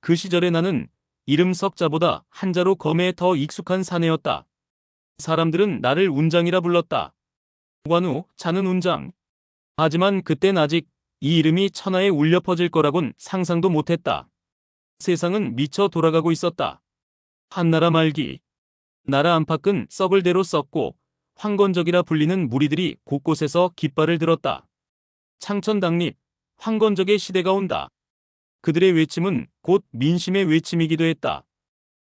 그 시절의 나는 이름 석자보다 한자로 검에 더 익숙한 사내였다. 사람들은 나를 운장이라 불렀다. 관우, 자는 운장. 하지만 그땐 아직 이 이름이 천하에 울려 퍼질 거라곤 상상도 못했다. 세상은 미쳐 돌아가고 있었다. 한나라 말기. 나라 안팎은 썩을 대로 썩고 황건적이라 불리는 무리들이 곳곳에서 깃발을 들었다. 창천당립, 황건적의 시대가 온다. 그들의 외침은 곧 민심의 외침이기도 했다.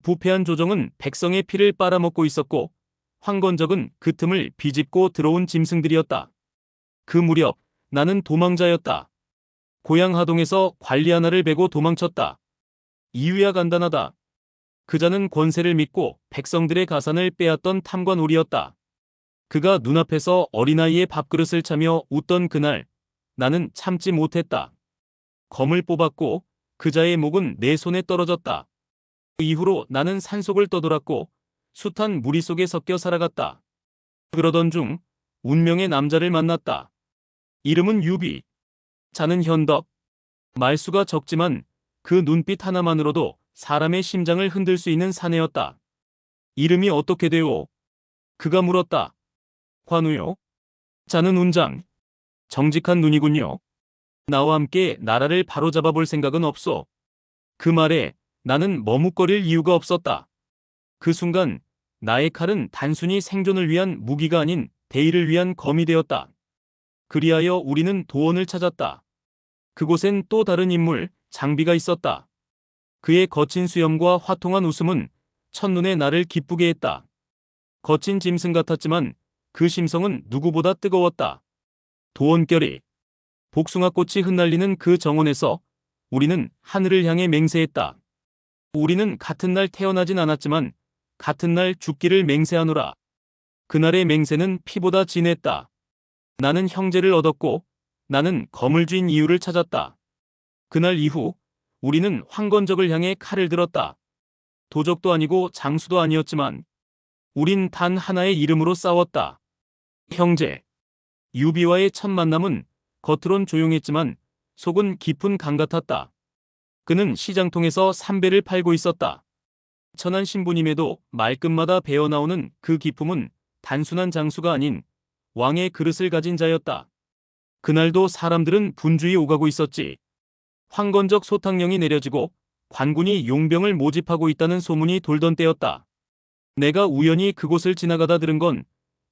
부패한 조정은 백성의 피를 빨아먹고 있었고 황건적은 그 틈을 비집고 들어온 짐승들이었다. 그 무렵 나는 도망자였다. 고향 하동에서 관리 하나를 베고 도망쳤다. 이유야 간단하다. 그자는 권세를 믿고 백성들의 가산을 빼앗던 탐관오리였다. 그가 눈앞에서 어린아이의 밥그릇을 차며 웃던 그날 나는 참지 못했다. 검을 뽑았고 그자의 목은 내 손에 떨어졌다. 그 이후로 나는 산속을 떠돌았고 숱한 무리 속에 섞여 살아갔다. 그러던 중 운명의 남자를 만났다. 이름은 유비. 자는 현덕. 말수가 적지만 그 눈빛 하나만으로도 사람의 심장을 흔들 수 있는 사내였다. 이름이 어떻게 되오? 그가 물었다. 관우요. 자는 운장. 정직한 눈이군요. 나와 함께 나라를 바로잡아 볼 생각은 없소. 그 말에 나는 머뭇거릴 이유가 없었다. 그 순간 나의 칼은 단순히 생존을 위한 무기가 아닌 대의를 위한 검이 되었다. 그리하여 우리는 도원을 찾았다. 그곳엔 또 다른 인물, 장비가 있었다. 그의 거친 수염과 화통한 웃음은 첫눈에 나를 기쁘게 했다. 거친 짐승 같았지만 그 심성은 누구보다 뜨거웠다. 도원결이. 복숭아꽃이 흩날리는 그 정원에서 우리는 하늘을 향해 맹세했다. 우리는 같은 날 태어나진 않았지만 같은 날 죽기를 맹세하노라. 그날의 맹세는 피보다 진했다. 나는 형제를 얻었고 나는 검을 쥔 이유를 찾았다. 그날 이후 우리는 황건적을 향해 칼을 들었다. 도적도 아니고 장수도 아니었지만 우린 단 하나의 이름으로 싸웠다. 형제. 유비와의 첫 만남은 겉으론 조용했지만 속은 깊은 강 같았다. 그는 시장통에서 삼배를 팔고 있었다. 천한 신부님에도 말끝마다 배어나오는 그 기품은 단순한 장수가 아닌 왕의 그릇을 가진 자였다. 그날도 사람들은 분주히 오가고 있었지. 황건적 소탕령이 내려지고 관군이 용병을 모집하고 있다는 소문이 돌던 때였다. 내가 우연히 그곳을 지나가다 들은 건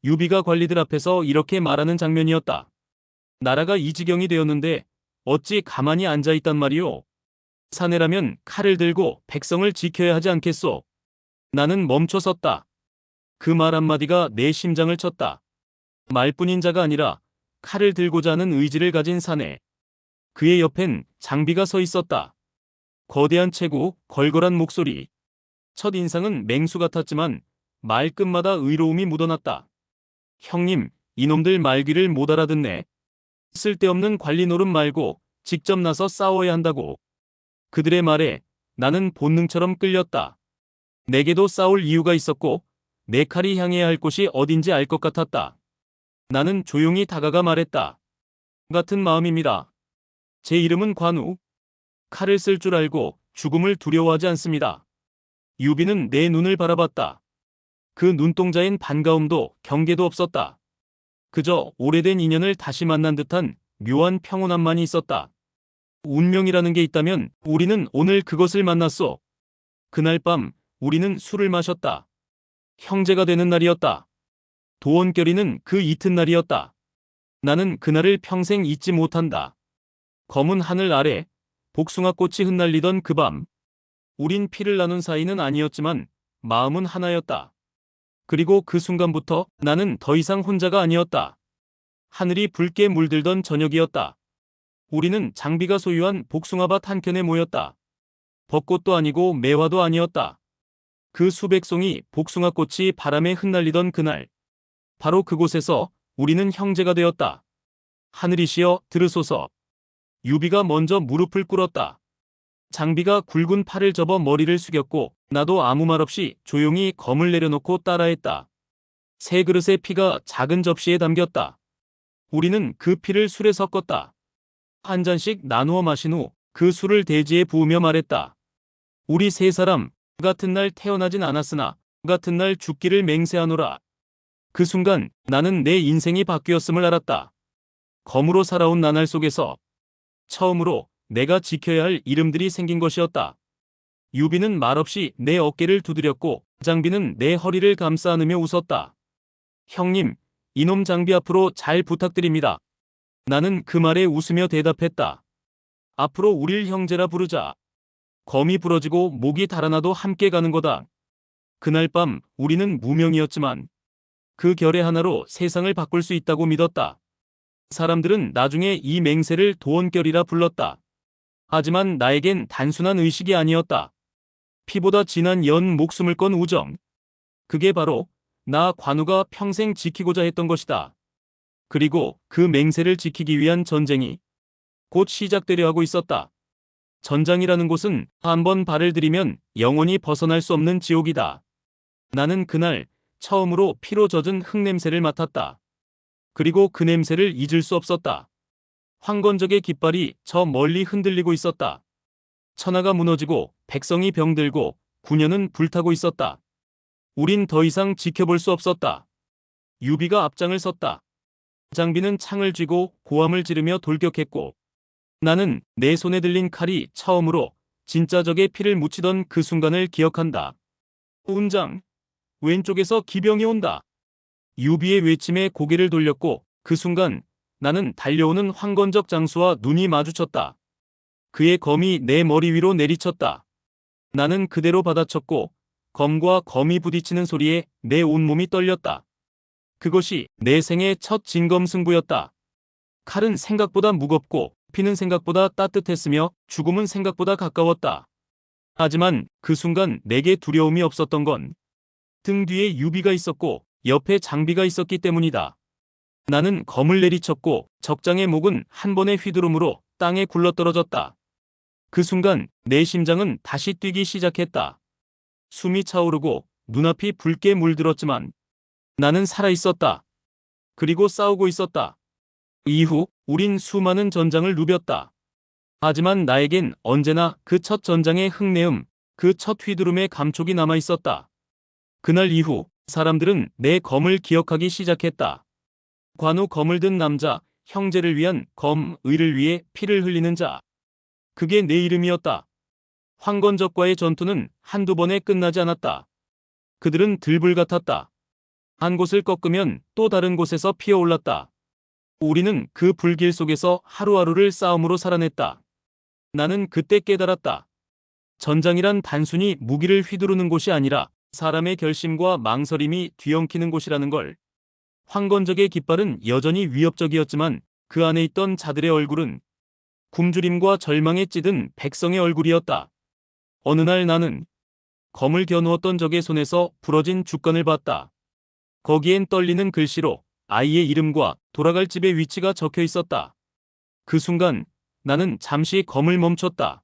유비가 관리들 앞에서 이렇게 말하는 장면이었다. 나라가 이 지경이 되었는데 어찌 가만히 앉아있단 말이오. 사내라면 칼을 들고 백성을 지켜야 하지 않겠소. 나는 멈춰섰다. 그 말 한마디가 내 심장을 쳤다. 말뿐인 자가 아니라 칼을 들고자 하는 의지를 가진 사내. 그의 옆엔 장비가 서 있었다. 거대한 체구, 걸걸한 목소리. 첫 인상은 맹수 같았지만 말끝마다 의로움이 묻어났다. 형님, 이놈들 말귀를 못 알아듣네. 쓸데없는 관리 노름 말고 직접 나서 싸워야 한다고. 그들의 말에 나는 본능처럼 끌렸다. 내게도 싸울 이유가 있었고 내 칼이 향해야 할 곳이 어딘지 알 것 같았다. 나는 조용히 다가가 말했다. 같은 마음입니다. 제 이름은 관우. 칼을 쓸 줄 알고 죽음을 두려워하지 않습니다. 유비는 내 눈을 바라봤다. 그 눈동자엔 반가움도 경계도 없었다. 그저 오래된 인연을 다시 만난 듯한 묘한 평온함만이 있었다. 운명이라는 게 있다면 우리는 오늘 그것을 만났소. 그날 밤 우리는 술을 마셨다. 형제가 되는 날이었다. 도원결의는 그 이튿날이었다. 나는 그날을 평생 잊지 못한다. 검은 하늘 아래 복숭아꽃이 흩날리던 그 밤. 우린 피를 나눈 사이는 아니었지만 마음은 하나였다. 그리고 그 순간부터 나는 더 이상 혼자가 아니었다. 하늘이 붉게 물들던 저녁이었다. 우리는 장비가 소유한 복숭아밭 한켠에 모였다. 벚꽃도 아니고 매화도 아니었다. 그 수백 송이 복숭아꽃이 바람에 흩날리던 그날. 바로 그곳에서 우리는 형제가 되었다. 하늘이시여 들으소서. 유비가 먼저 무릎을 꿇었다. 장비가 굵은 팔을 접어 머리를 숙였고 나도 아무 말 없이 조용히 검을 내려놓고 따라했다. 세 그릇의 피가 작은 접시에 담겼다. 우리는 그 피를 술에 섞었다. 한 잔씩 나누어 마신 후 그 술을 대지에 부으며 말했다. 우리 세 사람 같은 날 태어나진 않았으나 같은 날 죽기를 맹세하노라. 그 순간 나는 내 인생이 바뀌었음을 알았다. 검으로 살아온 나날 속에서 처음으로 내가 지켜야 할 이름들이 생긴 것이었다. 유비는 말없이 내 어깨를 두드렸고 장비는 내 허리를 감싸 안으며 웃었다. 형님, 이놈 장비 앞으로 잘 부탁드립니다. 나는 그 말에 웃으며 대답했다. 앞으로 우릴 형제라 부르자. 검이 부러지고 목이 달아나도 함께 가는 거다. 그날 밤 우리는 무명이었지만 그 결의 하나로 세상을 바꿀 수 있다고 믿었다. 사람들은 나중에 이 맹세를 도원결이라 불렀다. 하지만 나에겐 단순한 의식이 아니었다. 피보다 진한 목숨을 건 우정. 그게 바로 나 관우가 평생 지키고자 했던 것이다. 그리고 그 맹세를 지키기 위한 전쟁이 곧 시작되려 하고 있었다. 전장이라는 곳은 한번 발을 들이면 영원히 벗어날 수 없는 지옥이다. 나는 그날 처음으로 피로 젖은 흙냄새를 맡았다. 그리고 그 냄새를 잊을 수 없었다. 황건적의 깃발이 저 멀리 흔들리고 있었다. 천하가 무너지고 백성이 병들고 군현은 불타고 있었다. 우린 더 이상 지켜볼 수 없었다. 유비가 앞장을 섰다. 장비는 창을 쥐고 고함을 지르며 돌격했고 나는 내 손에 들린 칼이 처음으로 진짜 적의 피를 묻히던 그 순간을 기억한다. 운장, 왼쪽에서 기병이 온다. 유비의 외침에 고개를 돌렸고 그 순간 나는 달려오는 황건적 장수와 눈이 마주쳤다. 그의 검이 내 머리 위로 내리쳤다. 나는 그대로 받아쳤고 검과 검이 부딪히는 소리에 내 온몸이 떨렸다. 그것이 내 생애 첫 진검승부였다. 칼은 생각보다 무겁고 피는 생각보다 따뜻했으며 죽음은 생각보다 가까웠다. 하지만 그 순간 내게 두려움이 없었던 건 등 뒤에 유비가 있었고 옆에 장비가 있었기 때문이다. 나는 검을 내리쳤고 적장의 목은 한 번의 휘두름으로 땅에 굴러떨어졌다. 그 순간 내 심장은 다시 뛰기 시작했다. 숨이 차오르고 눈앞이 붉게 물들었지만 나는 살아있었다. 그리고 싸우고 있었다. 이후 우린 수많은 전장을 누볐다. 하지만 나에겐 언제나 그 첫 전장의 흙내음, 그 첫 휘두름의 감촉이 남아있었다. 그날 이후 사람들은 내 검을 기억하기 시작했다. 관우 검을 든 남자, 형제를 위한 검, 의를 위해 피를 흘리는 자. 그게 내 이름이었다. 황건적과의 전투는 한두 번에 끝나지 않았다. 그들은 들불 같았다. 한 곳을 꺾으면 또 다른 곳에서 피어올랐다. 우리는 그 불길 속에서 하루하루를 싸움으로 살아냈다. 나는 그때 깨달았다. 전장이란 단순히 무기를 휘두르는 곳이 아니라 사람의 결심과 망설임이 뒤엉키는 곳이라는 걸. 황건적의 깃발은 여전히 위협적이었지만 그 안에 있던 자들의 얼굴은 굶주림과 절망에 찌든 백성의 얼굴이었다. 어느 날 나는 검을 겨누었던 적의 손에서 부러진 주권을 봤다. 거기엔 떨리는 글씨로 아이의 이름과 돌아갈 집의 위치가 적혀 있었다. 그 순간 나는 잠시 검을 멈췄다.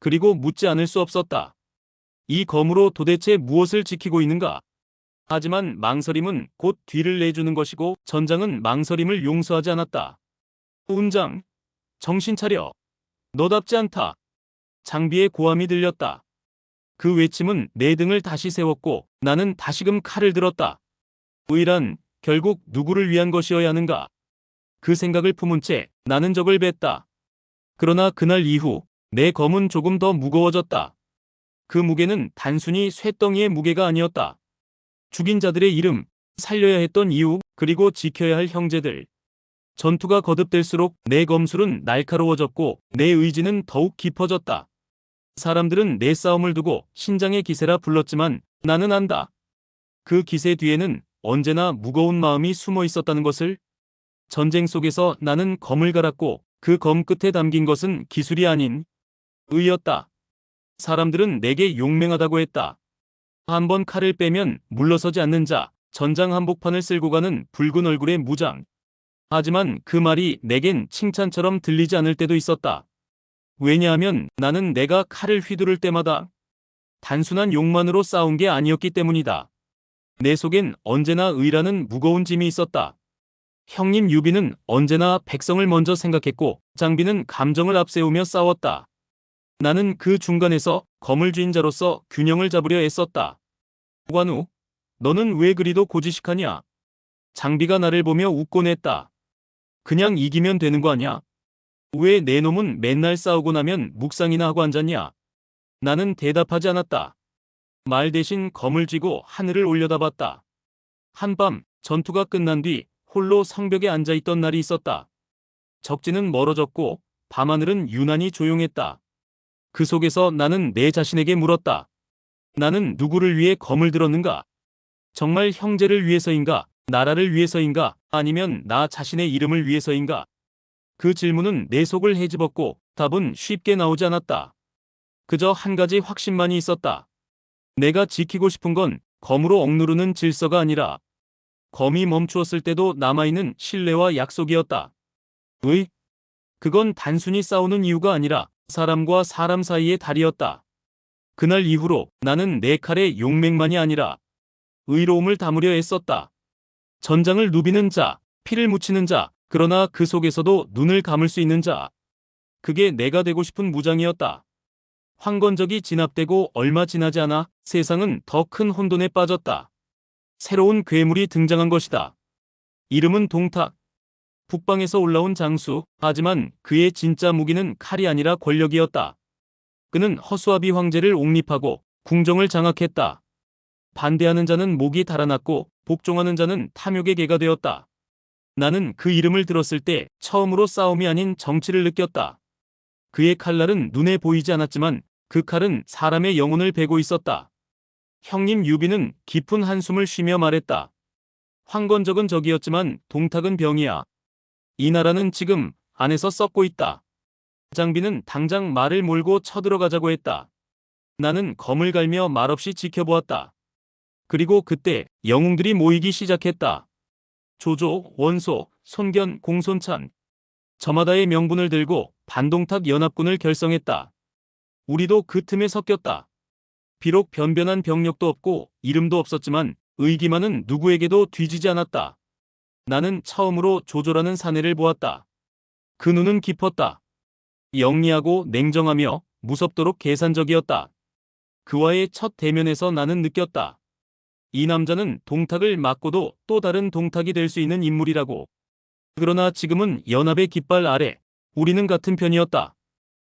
그리고 묻지 않을 수 없었다. 이 검으로 도대체 무엇을 지키고 있는가? 하지만 망설임은 곧 뒤를 내주는 것이고 전장은 망설임을 용서하지 않았다. 운장, 정신 차려. 너답지 않다. 장비의 고함이 들렸다. 그 외침은 내 등을 다시 세웠고 나는 다시금 칼을 들었다. 의란 결국 누구를 위한 것이어야 하는가? 그 생각을 품은 채 나는 적을 뱄다. 그러나 그날 이후 내 검은 조금 더 무거워졌다. 그 무게는 단순히 쇳덩이의 무게가 아니었다. 죽인 자들의 이름, 살려야 했던 이유, 그리고 지켜야 할 형제들. 전투가 거듭될수록 내 검술은 날카로워졌고 내 의지는 더욱 깊어졌다. 사람들은 내 싸움을 두고 신장의 기세라 불렀지만 나는 안다. 그 기세 뒤에는 언제나 무거운 마음이 숨어 있었다는 것을. 전쟁 속에서 나는 검을 갈았고 그 검 끝에 담긴 것은 기술이 아닌 의였다. 사람들은 내게 용맹하다고 했다. 한 번 칼을 빼면 물러서지 않는 자, 전장 한복판을 쓸고 가는 붉은 얼굴의 무장. 하지만 그 말이 내겐 칭찬처럼 들리지 않을 때도 있었다. 왜냐하면 나는 내가 칼을 휘두를 때마다 단순한 욕만으로 싸운 게 아니었기 때문이다. 내 속엔 언제나 의라는 무거운 짐이 있었다. 형님 유비는 언제나 백성을 먼저 생각했고 장비는 감정을 앞세우며 싸웠다. 나는 그 중간에서 검을 쥔 자로서 균형을 잡으려 애썼다. 관우, 너는 왜 그리도 고지식하냐? 장비가 나를 보며 웃곤 했다. 그냥 이기면 되는 거 아냐? 왜 내 놈은 맨날 싸우고 나면 묵상이나 하고 앉았냐? 나는 대답하지 않았다. 말 대신 검을 쥐고 하늘을 올려다봤다. 한밤 전투가 끝난 뒤 홀로 성벽에 앉아있던 날이 있었다. 적진은 멀어졌고 밤하늘은 유난히 조용했다. 그 속에서 나는 내 자신에게 물었다. 나는 누구를 위해 검을 들었는가? 정말 형제를 위해서인가? 나라를 위해서인가? 아니면 나 자신의 이름을 위해서인가? 그 질문은 내 속을 헤집었고 답은 쉽게 나오지 않았다. 그저 한 가지 확신만이 있었다. 내가 지키고 싶은 건 검으로 억누르는 질서가 아니라 검이 멈추었을 때도 남아있는 신뢰와 약속이었다. 그건 단순히 싸우는 이유가 아니라 사람과 사람 사이의 다리였다. 그날 이후로 나는 내 칼에 용맹만이 아니라 의로움을 담으려 애썼다. 전장을 누비는 자, 피를 묻히는 자, 그러나 그 속에서도 눈을 감을 수 있는 자. 그게 내가 되고 싶은 무장이었다. 황건적이 진압되고 얼마 지나지 않아 세상은 더 큰 혼돈에 빠졌다. 새로운 괴물이 등장한 것이다. 이름은 동탁. 북방에서 올라온 장수, 하지만 그의 진짜 무기는 칼이 아니라 권력이었다. 그는 허수아비 황제를 옹립하고 궁정을 장악했다. 반대하는 자는 목이 달아났고 복종하는 자는 탐욕의 개가 되었다. 나는 그 이름을 들었을 때 처음으로 싸움이 아닌 정치를 느꼈다. 그의 칼날은 눈에 보이지 않았지만 그 칼은 사람의 영혼을 베고 있었다. 형님 유비는 깊은 한숨을 쉬며 말했다. 황건적은 적이었지만 동탁은 병이야. 이 나라는 지금 안에서 썩고 있다. 장비는 당장 말을 몰고 쳐들어가자고 했다. 나는 검을 갈며 말없이 지켜보았다. 그리고 그때 영웅들이 모이기 시작했다. 조조, 원소, 손견, 공손찬. 저마다의 명분을 들고 반동탁 연합군을 결성했다. 우리도 그 틈에 섞였다. 비록 변변한 병력도 없고 이름도 없었지만 의기만은 누구에게도 뒤지지 않았다. 나는 처음으로 조조라는 사내를 보았다. 그 눈은 깊었다. 영리하고 냉정하며 무섭도록 계산적이었다. 그와의 첫 대면에서 나는 느꼈다. 이 남자는 동탁을 막고도 또 다른 동탁이 될 수 있는 인물이라고. 그러나 지금은 연합의 깃발 아래 우리는 같은 편이었다.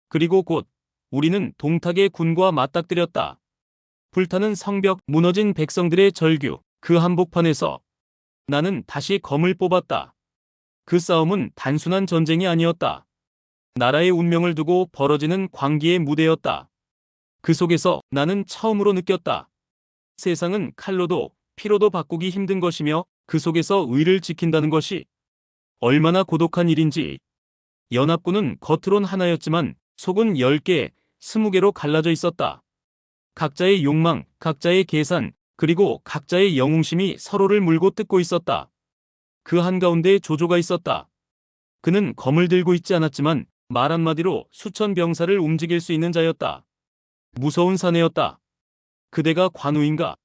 그리고 곧 우리는 동탁의 군과 맞닥뜨렸다. 불타는 성벽, 무너진 백성들의 절규, 그 한복판에서 나는 다시 검을 뽑았다. 그 싸움은 단순한 전쟁이 아니었다. 나라의 운명을 두고 벌어지는 광기의 무대였다. 그 속에서 나는 처음으로 느꼈다. 세상은 칼로도 피로도 바꾸기 힘든 것이며 그 속에서 의를 지킨다는 것이 얼마나 고독한 일인지. 연합군은 겉으론 하나였지만 속은 10개, 20개로 갈라져 있었다. 각자의 욕망, 각자의 계산, 그리고 각자의 영웅심이 서로를 물고 뜯고 있었다. 그 한가운데 조조가 있었다. 그는 검을 들고 있지 않았지만 말 한마디로 수천 병사를 움직일 수 있는 자였다. 무서운 사내였다. 그대가 관우인가?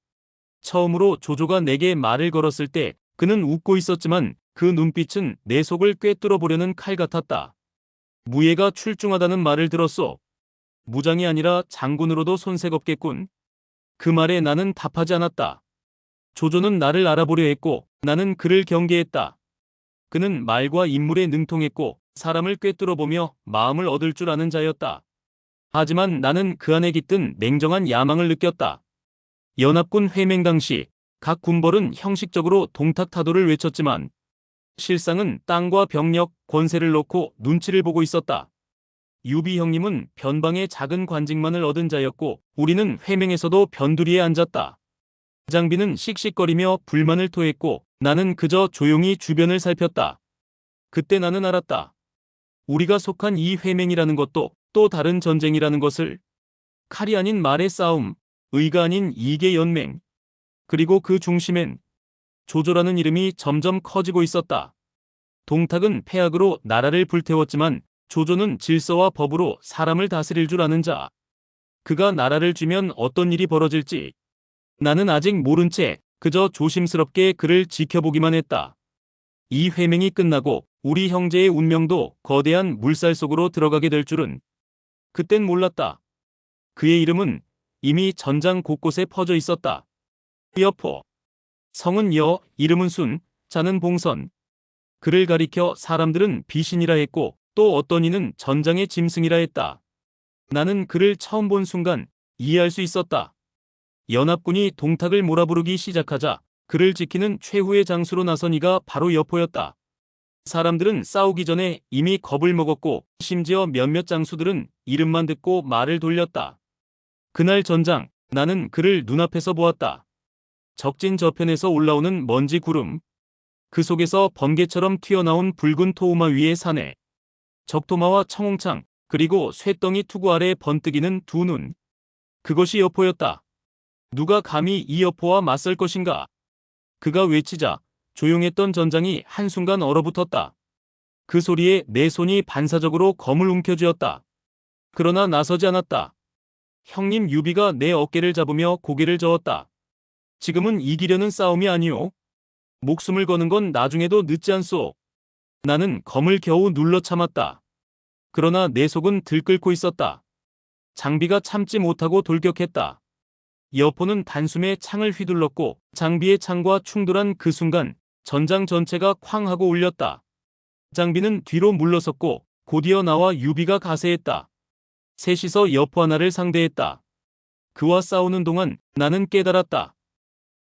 처음으로 조조가 내게 말을 걸었을 때 그는 웃고 있었지만 그 눈빛은 내 속을 꿰뚫어 보려는 칼 같았다. 무예가 출중하다는 말을 들었소. 무장이 아니라 장군으로도 손색 없겠군. 그 말에 나는 답하지 않았다. 조조는 나를 알아보려 했고 나는 그를 경계했다. 그는 말과 인물에 능통했고 사람을 꿰뚫어 보며 마음을 얻을 줄 아는 자였다. 하지만 나는 그 안에 깃든 냉정한 야망을 느꼈다. 연합군 회맹 당시 각 군벌은 형식적으로 동탁타도를 외쳤지만 실상은 땅과 병력, 권세를 놓고 눈치를 보고 있었다. 유비 형님은 변방의 작은 관직만을 얻은 자였고 우리는 회맹에서도 변두리에 앉았다. 장비는 씩씩거리며 불만을 토했고 나는 그저 조용히 주변을 살폈다. 그때 나는 알았다. 우리가 속한 이 회맹이라는 것도 또 다른 전쟁이라는 것을. 칼이 아닌 말의 싸움, 의가 아닌 이익의 연맹. 그리고 그 중심엔 조조라는 이름이 점점 커지고 있었다. 동탁은 패악으로 나라를 불태웠지만 조조는 질서와 법으로 사람을 다스릴 줄 아는 자. 그가 나라를 쥐면 어떤 일이 벌어질지 나는 아직 모른 채 그저 조심스럽게 그를 지켜보기만 했다. 이 회맹이 끝나고 우리 형제의 운명도 거대한 물살 속으로 들어가게 될 줄은 그땐 몰랐다. 그의 이름은 이미 전장 곳곳에 퍼져 있었다. 여포. 성은 여, 이름은 순, 자는 봉선. 그를 가리켜 사람들은 비신이라 했고 또 어떤 이는 전장의 짐승이라 했다. 나는 그를 처음 본 순간 이해할 수 있었다. 연합군이 동탁을 몰아부르기 시작하자 그를 지키는 최후의 장수로 나선 이가 바로 여포였다. 사람들은 싸우기 전에 이미 겁을 먹었고 심지어 몇몇 장수들은 이름만 듣고 말을 돌렸다. 그날 전장, 나는 그를 눈앞에서 보았다. 적진 저편에서 올라오는 먼지 구름. 그 속에서 번개처럼 튀어나온 붉은 토우마 위의 사내. 적토마와 청홍창, 그리고 쇠덩이 투구 아래 번뜩이는 두 눈. 그것이 여포였다. 누가 감히 이 여포와 맞설 것인가? 그가 외치자 조용했던 전장이 한순간 얼어붙었다. 그 소리에 내 손이 반사적으로 검을 움켜쥐었다. 그러나 나서지 않았다. 형님 유비가 내 어깨를 잡으며 고개를 저었다. 지금은 이기려는 싸움이 아니오. 목숨을 거는 건 나중에도 늦지 않소. 나는 검을 겨우 눌러 참았다. 그러나 내 속은 들끓고 있었다. 장비가 참지 못하고 돌격했다. 여포는 단숨에 창을 휘둘렀고 장비의 창과 충돌한 그 순간 전장 전체가 쾅 하고 울렸다. 장비는 뒤로 물러섰고 곧이어 나와 유비가 가세했다. 셋이서 여포 하나를 상대했다. 그와 싸우는 동안 나는 깨달았다.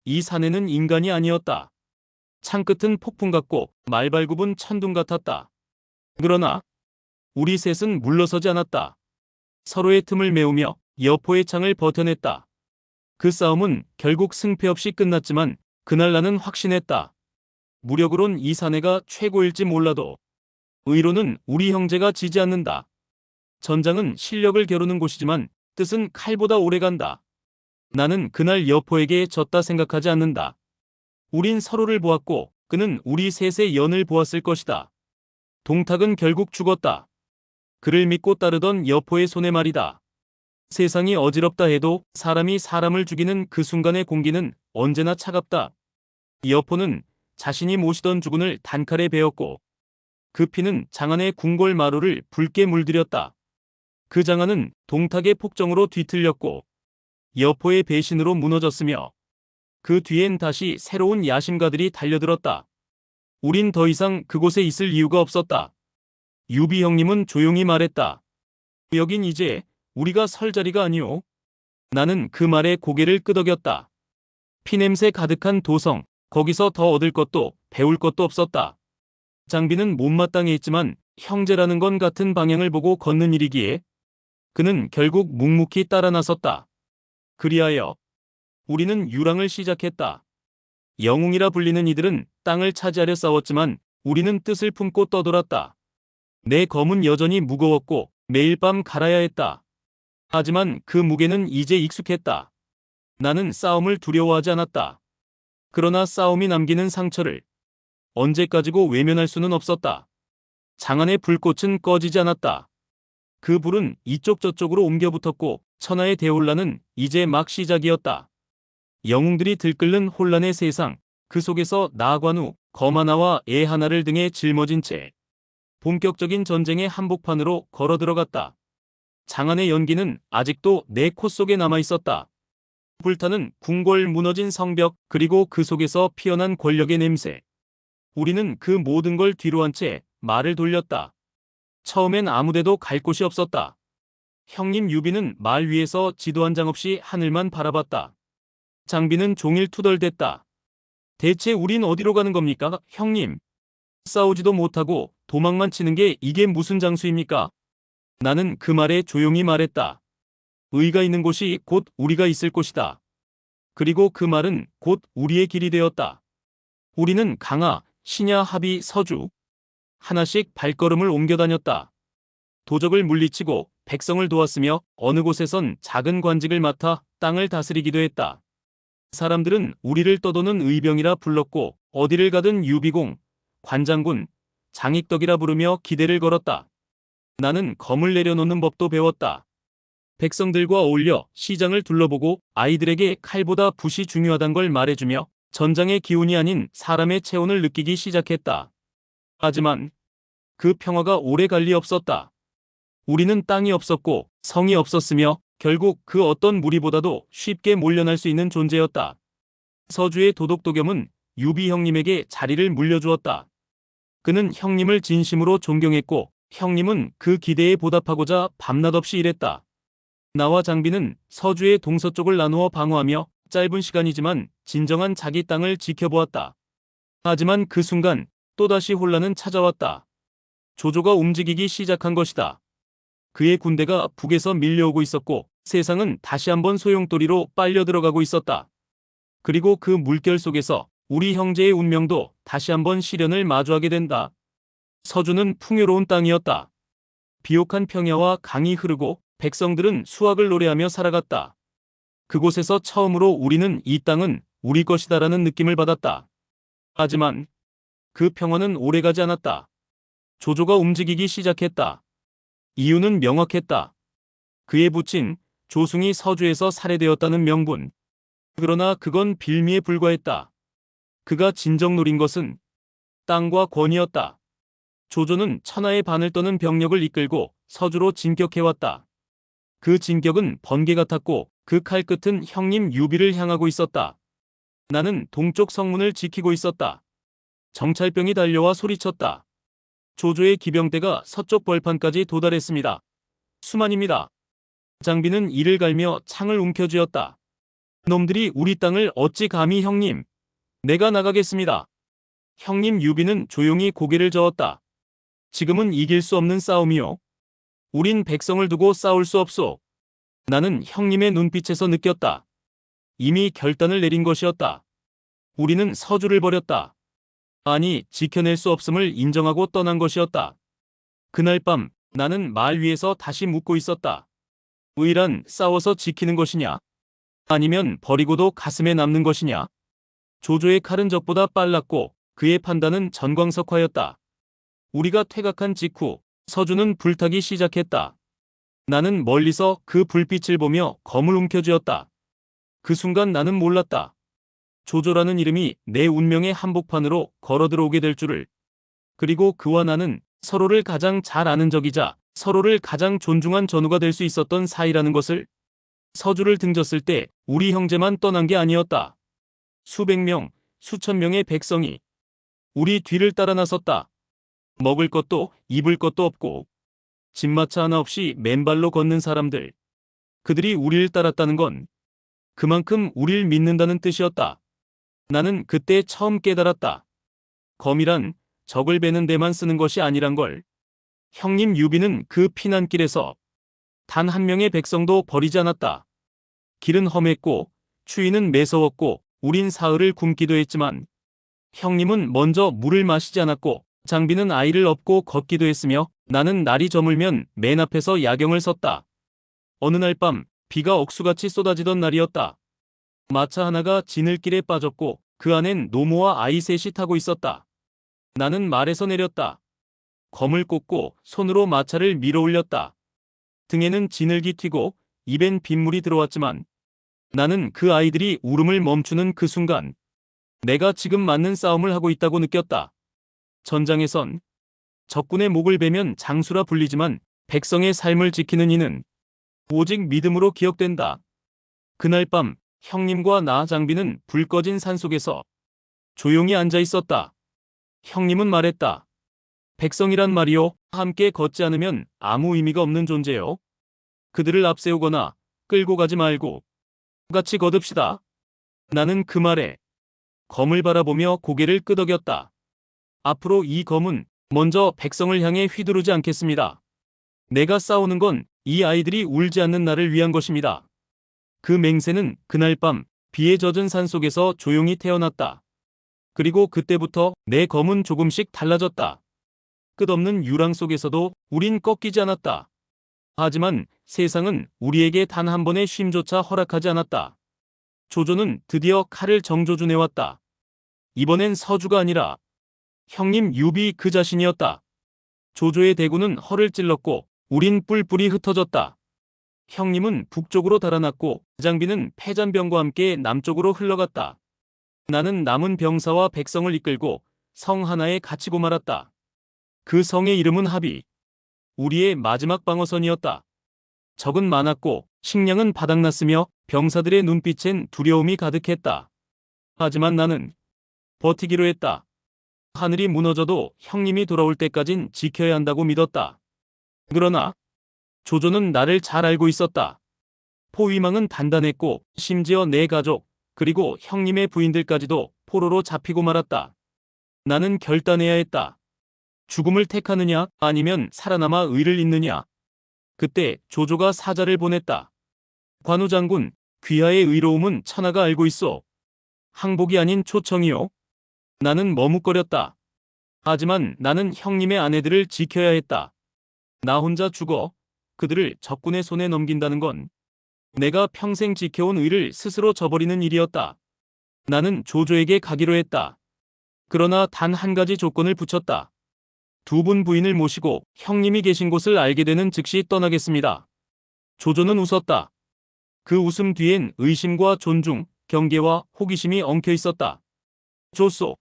이 사내는 인간이 아니었다. 창끝은 폭풍 같고 말발굽은 천둥 같았다. 그러나 우리 셋은 물러서지 않았다. 서로의 틈을 메우며 여포의 창을 버텨냈다. 그 싸움은 결국 승패 없이 끝났지만 그날 나는 확신했다. 무력으론 이 사내가 최고일지 몰라도 의로는 우리 형제가 지지 않는다. 전장은 실력을 겨루는 곳이지만 뜻은 칼보다 오래간다. 나는 그날 여포에게 졌다 생각하지 않는다. 우린 서로를 보았고 그는 우리 셋의 연을 보았을 것이다. 동탁은 결국 죽었다. 그를 믿고 따르던 여포의 손에 말이다. 세상이 어지럽다 해도 사람이 사람을 죽이는 그 순간의 공기는 언제나 차갑다. 여포는 자신이 모시던 주군을 단칼에 베었고 그 피는 장안의 궁궐 마루를 붉게 물들였다. 그 장안은 동탁의 폭정으로 뒤틀렸고 여포의 배신으로 무너졌으며 그 뒤엔 다시 새로운 야심가들이 달려들었다. 우린 더 이상 그곳에 있을 이유가 없었다. 유비 형님은 조용히 말했다. 여긴 이제 우리가 설 자리가 아니오. 나는 그 말에 고개를 끄덕였다. 피냄새 가득한 도성, 거기서 더 얻을 것도 배울 것도 없었다. 장비는 못마땅해 했지만 형제라는 건 같은 방향을 보고 걷는 일이기에 그는 결국 묵묵히 따라 나섰다. 그리하여 우리는 유랑을 시작했다. 영웅이라 불리는 이들은 땅을 차지하려 싸웠지만 우리는 뜻을 품고 떠돌았다. 내 검은 여전히 무거웠고 매일 밤 갈아야 했다. 하지만 그 무게는 이제 익숙했다. 나는 싸움을 두려워하지 않았다. 그러나 싸움이 남기는 상처를 언제까지고 외면할 수는 없었다. 장안의 불꽃은 꺼지지 않았다. 그 불은 이쪽 저쪽으로 옮겨 붙었고 천하의 대혼란은 이제 막 시작이었다. 영웅들이 들끓는 혼란의 세상, 그 속에서 나관우, 검 하나와 애 하나를 등에 짊어진 채 본격적인 전쟁의 한복판으로 걸어 들어갔다. 장안의 연기는 아직도 내 코 속에 남아 있었다. 불타는 궁궐 무너진 성벽, 그리고 그 속에서 피어난 권력의 냄새. 우리는 그 모든 걸 뒤로 한 채 말을 돌렸다. 처음엔 아무데도 갈 곳이 없었다. 형님 유비는 말 위에서 지도 한 장 없이 하늘만 바라봤다. 장비는 종일 투덜댔다. 대체 우린 어디로 가는 겁니까, 형님? 싸우지도 못하고 도망만 치는 게 이게 무슨 장수입니까? 나는 그 말에 조용히 말했다. 의가 있는 곳이 곧 우리가 있을 곳이다. 그리고 그 말은 곧 우리의 길이 되었다. 우리는 강하, 신야, 합의, 서주 하나씩 발걸음을 옮겨 다녔다. 도적을 물리치고 백성을 도왔으며 어느 곳에선 작은 관직을 맡아 땅을 다스리기도 했다. 사람들은 우리를 떠도는 의병이라 불렀고 어디를 가든 유비공, 관장군, 장익덕이라 부르며 기대를 걸었다. 나는 검을 내려놓는 법도 배웠다. 백성들과 어울려 시장을 둘러보고 아이들에게 칼보다 붓이 중요하단 걸 말해주며 전장의 기운이 아닌 사람의 체온을 느끼기 시작했다. 하지만 그 평화가 오래 갈 리 없었다. 우리는 땅이 없었고 성이 없었으며 결국 그 어떤 무리보다도 쉽게 몰려날 수 있는 존재였다. 서주의 도덕도겸은 유비 형님에게 자리를 물려주었다. 그는 형님을 진심으로 존경했고 형님은 그 기대에 보답하고자 밤낮 없이 일했다. 나와 장비는 서주의 동서쪽을 나누어 방어하며 짧은 시간이지만 진정한 자기 땅을 지켜보았다. 하지만 그 순간 또다시 혼란은 찾아왔다. 조조가 움직이기 시작한 것이다. 그의 군대가 북에서 밀려오고 있었고 세상은 다시 한번 소용돌이로 빨려 들어가고 있었다. 그리고 그 물결 속에서 우리 형제의 운명도 다시 한번 시련을 마주하게 된다. 서주는 풍요로운 땅이었다. 비옥한 평야와 강이 흐르고 백성들은 수확을 노래하며 살아갔다. 그곳에서 처음으로 우리는 이 땅은 우리 것이다라는 느낌을 받았다. 하지만 그 평화는 오래가지 않았다. 조조가 움직이기 시작했다. 이유는 명확했다. 그에 붙인 조승이 서주에서 살해되었다는 명분. 그러나 그건 빌미에 불과했다. 그가 진정 노린 것은 땅과 권위였다. 조조는 천하의 반을 떠는 병력을 이끌고 서주로 진격해왔다. 그 진격은 번개 같았고 그 칼끝은 형님 유비를 향하고 있었다. 나는 동쪽 성문을 지키고 있었다. 정찰병이 달려와 소리쳤다. 조조의 기병대가 서쪽 벌판까지 도달했습니다. 수만입니다. 장비는 이를 갈며 창을 움켜쥐었다. 놈들이 우리 땅을 어찌 감히 형님. 내가 나가겠습니다. 형님 유비는 조용히 고개를 저었다. 지금은 이길 수 없는 싸움이요. 우린 백성을 두고 싸울 수 없소. 나는 형님의 눈빛에서 느꼈다. 이미 결단을 내린 것이었다. 우리는 서주를 버렸다. 아니, 지켜낼 수 없음을 인정하고 떠난 것이었다. 그날 밤 나는 말 위에서 다시 묻고 있었다. 의란 싸워서 지키는 것이냐? 아니면 버리고도 가슴에 남는 것이냐? 조조의 칼은 적보다 빨랐고 그의 판단은 전광석화였다. 우리가 퇴각한 직후 서주는 불타기 시작했다. 나는 멀리서 그 불빛을 보며 검을 움켜쥐었다. 그 순간 나는 몰랐다. 조조라는 이름이 내 운명의 한복판으로 걸어 들어오게 될 줄을. 그리고 그와 나는 서로를 가장 잘 아는 적이자 서로를 가장 존중한 전우가 될 수 있었던 사이라는 것을. 서주를 등졌을 때 우리 형제만 떠난 게 아니었다. 수백 명, 수천 명의 백성이 우리 뒤를 따라 나섰다. 먹을 것도 입을 것도 없고 집마차 하나 없이 맨발로 걷는 사람들. 그들이 우리를 따랐다는 건 그만큼 우리를 믿는다는 뜻이었다. 나는 그때 처음 깨달았다. 검이란 적을 베는 데만 쓰는 것이 아니란 걸. 형님 유비는 그 피난길에서 단 한 명의 백성도 버리지 않았다. 길은 험했고 추위는 매서웠고 우린 사흘을 굶기도 했지만 형님은 먼저 물을 마시지 않았고 장비는 아이를 업고 걷기도 했으며 나는 날이 저물면 맨 앞에서 야경을 섰다. 어느 날 밤 비가 억수같이 쏟아지던 날이었다. 마차 하나가 지늘길에 빠졌고 그 안엔 노모와 아이 셋이 타고 있었다. 나는 말에서 내렸다. 검을 꽂고 손으로 마차를 밀어 올렸다. 등에는 지늘기 튀고 입엔 빗물이 들어왔지만 나는 그 아이들이 울음을 멈추는 그 순간 내가 지금 맞는 싸움을 하고 있다고 느꼈다. 전장에선 적군의 목을 베면 장수라 불리지만 백성의 삶을 지키는 이는 오직 믿음으로 기억된다. 그날 밤 형님과 나 장비는 불 꺼진 산속에서 조용히 앉아 있었다. 형님은 말했다. 백성이란 말이요, 함께 걷지 않으면 아무 의미가 없는 존재요. 그들을 앞세우거나 끌고 가지 말고 같이 걷읍시다. 나는 그 말에 검을 바라보며 고개를 끄덕였다. 앞으로 이 검은 먼저 백성을 향해 휘두르지 않겠습니다. 내가 싸우는 건 이 아이들이 울지 않는 나를 위한 것입니다. 그 맹세는 그날 밤 비에 젖은 산속에서 조용히 태어났다. 그리고 그때부터 내 검은 조금씩 달라졌다. 끝없는 유랑 속에서도 우린 꺾이지 않았다. 하지만 세상은 우리에게 단 한 번의 쉼조차 허락하지 않았다. 조조는 드디어 칼을 정조준해왔다. 이번엔 서주가 아니라 형님 유비 그 자신이었다. 조조의 대구는 허를 찔렀고 우린 뿔뿔이 흩어졌다. 형님은 북쪽으로 달아났고 장비는 패잔병과 함께 남쪽으로 흘러갔다. 나는 남은 병사와 백성을 이끌고 성 하나에 갇히고 말았다. 그 성의 이름은 합이. 우리의 마지막 방어선이었다. 적은 많았고 식량은 바닥났으며 병사들의 눈빛엔 두려움이 가득했다. 하지만 나는 버티기로 했다. 하늘이 무너져도 형님이 돌아올 때까진 지켜야 한다고 믿었다. 그러나 조조는 나를 잘 알고 있었다. 포위망은 단단했고 심지어 내 가족 그리고 형님의 부인들까지도 포로로 잡히고 말았다. 나는 결단해야 했다. 죽음을 택하느냐 아니면 살아남아 의를 잇느냐. 그때 조조가 사자를 보냈다. 관우 장군, 귀하의 의로움은 천하가 알고 있어. 항복이 아닌 초청이요. 나는 머뭇거렸다. 하지만 나는 형님의 아내들을 지켜야 했다. 나 혼자 죽어 그들을 적군의 손에 넘긴다는 건 내가 평생 지켜온 의를 스스로 저버리는 일이었다. 나는 조조에게 가기로 했다. 그러나 단 한 가지 조건을 붙였다. 두 분 부인을 모시고 형님이 계신 곳을 알게 되는 즉시 떠나겠습니다. 조조는 웃었다. 그 웃음 뒤엔 의심과 존중, 경계와 호기심이 엉켜 있었다. 좋소.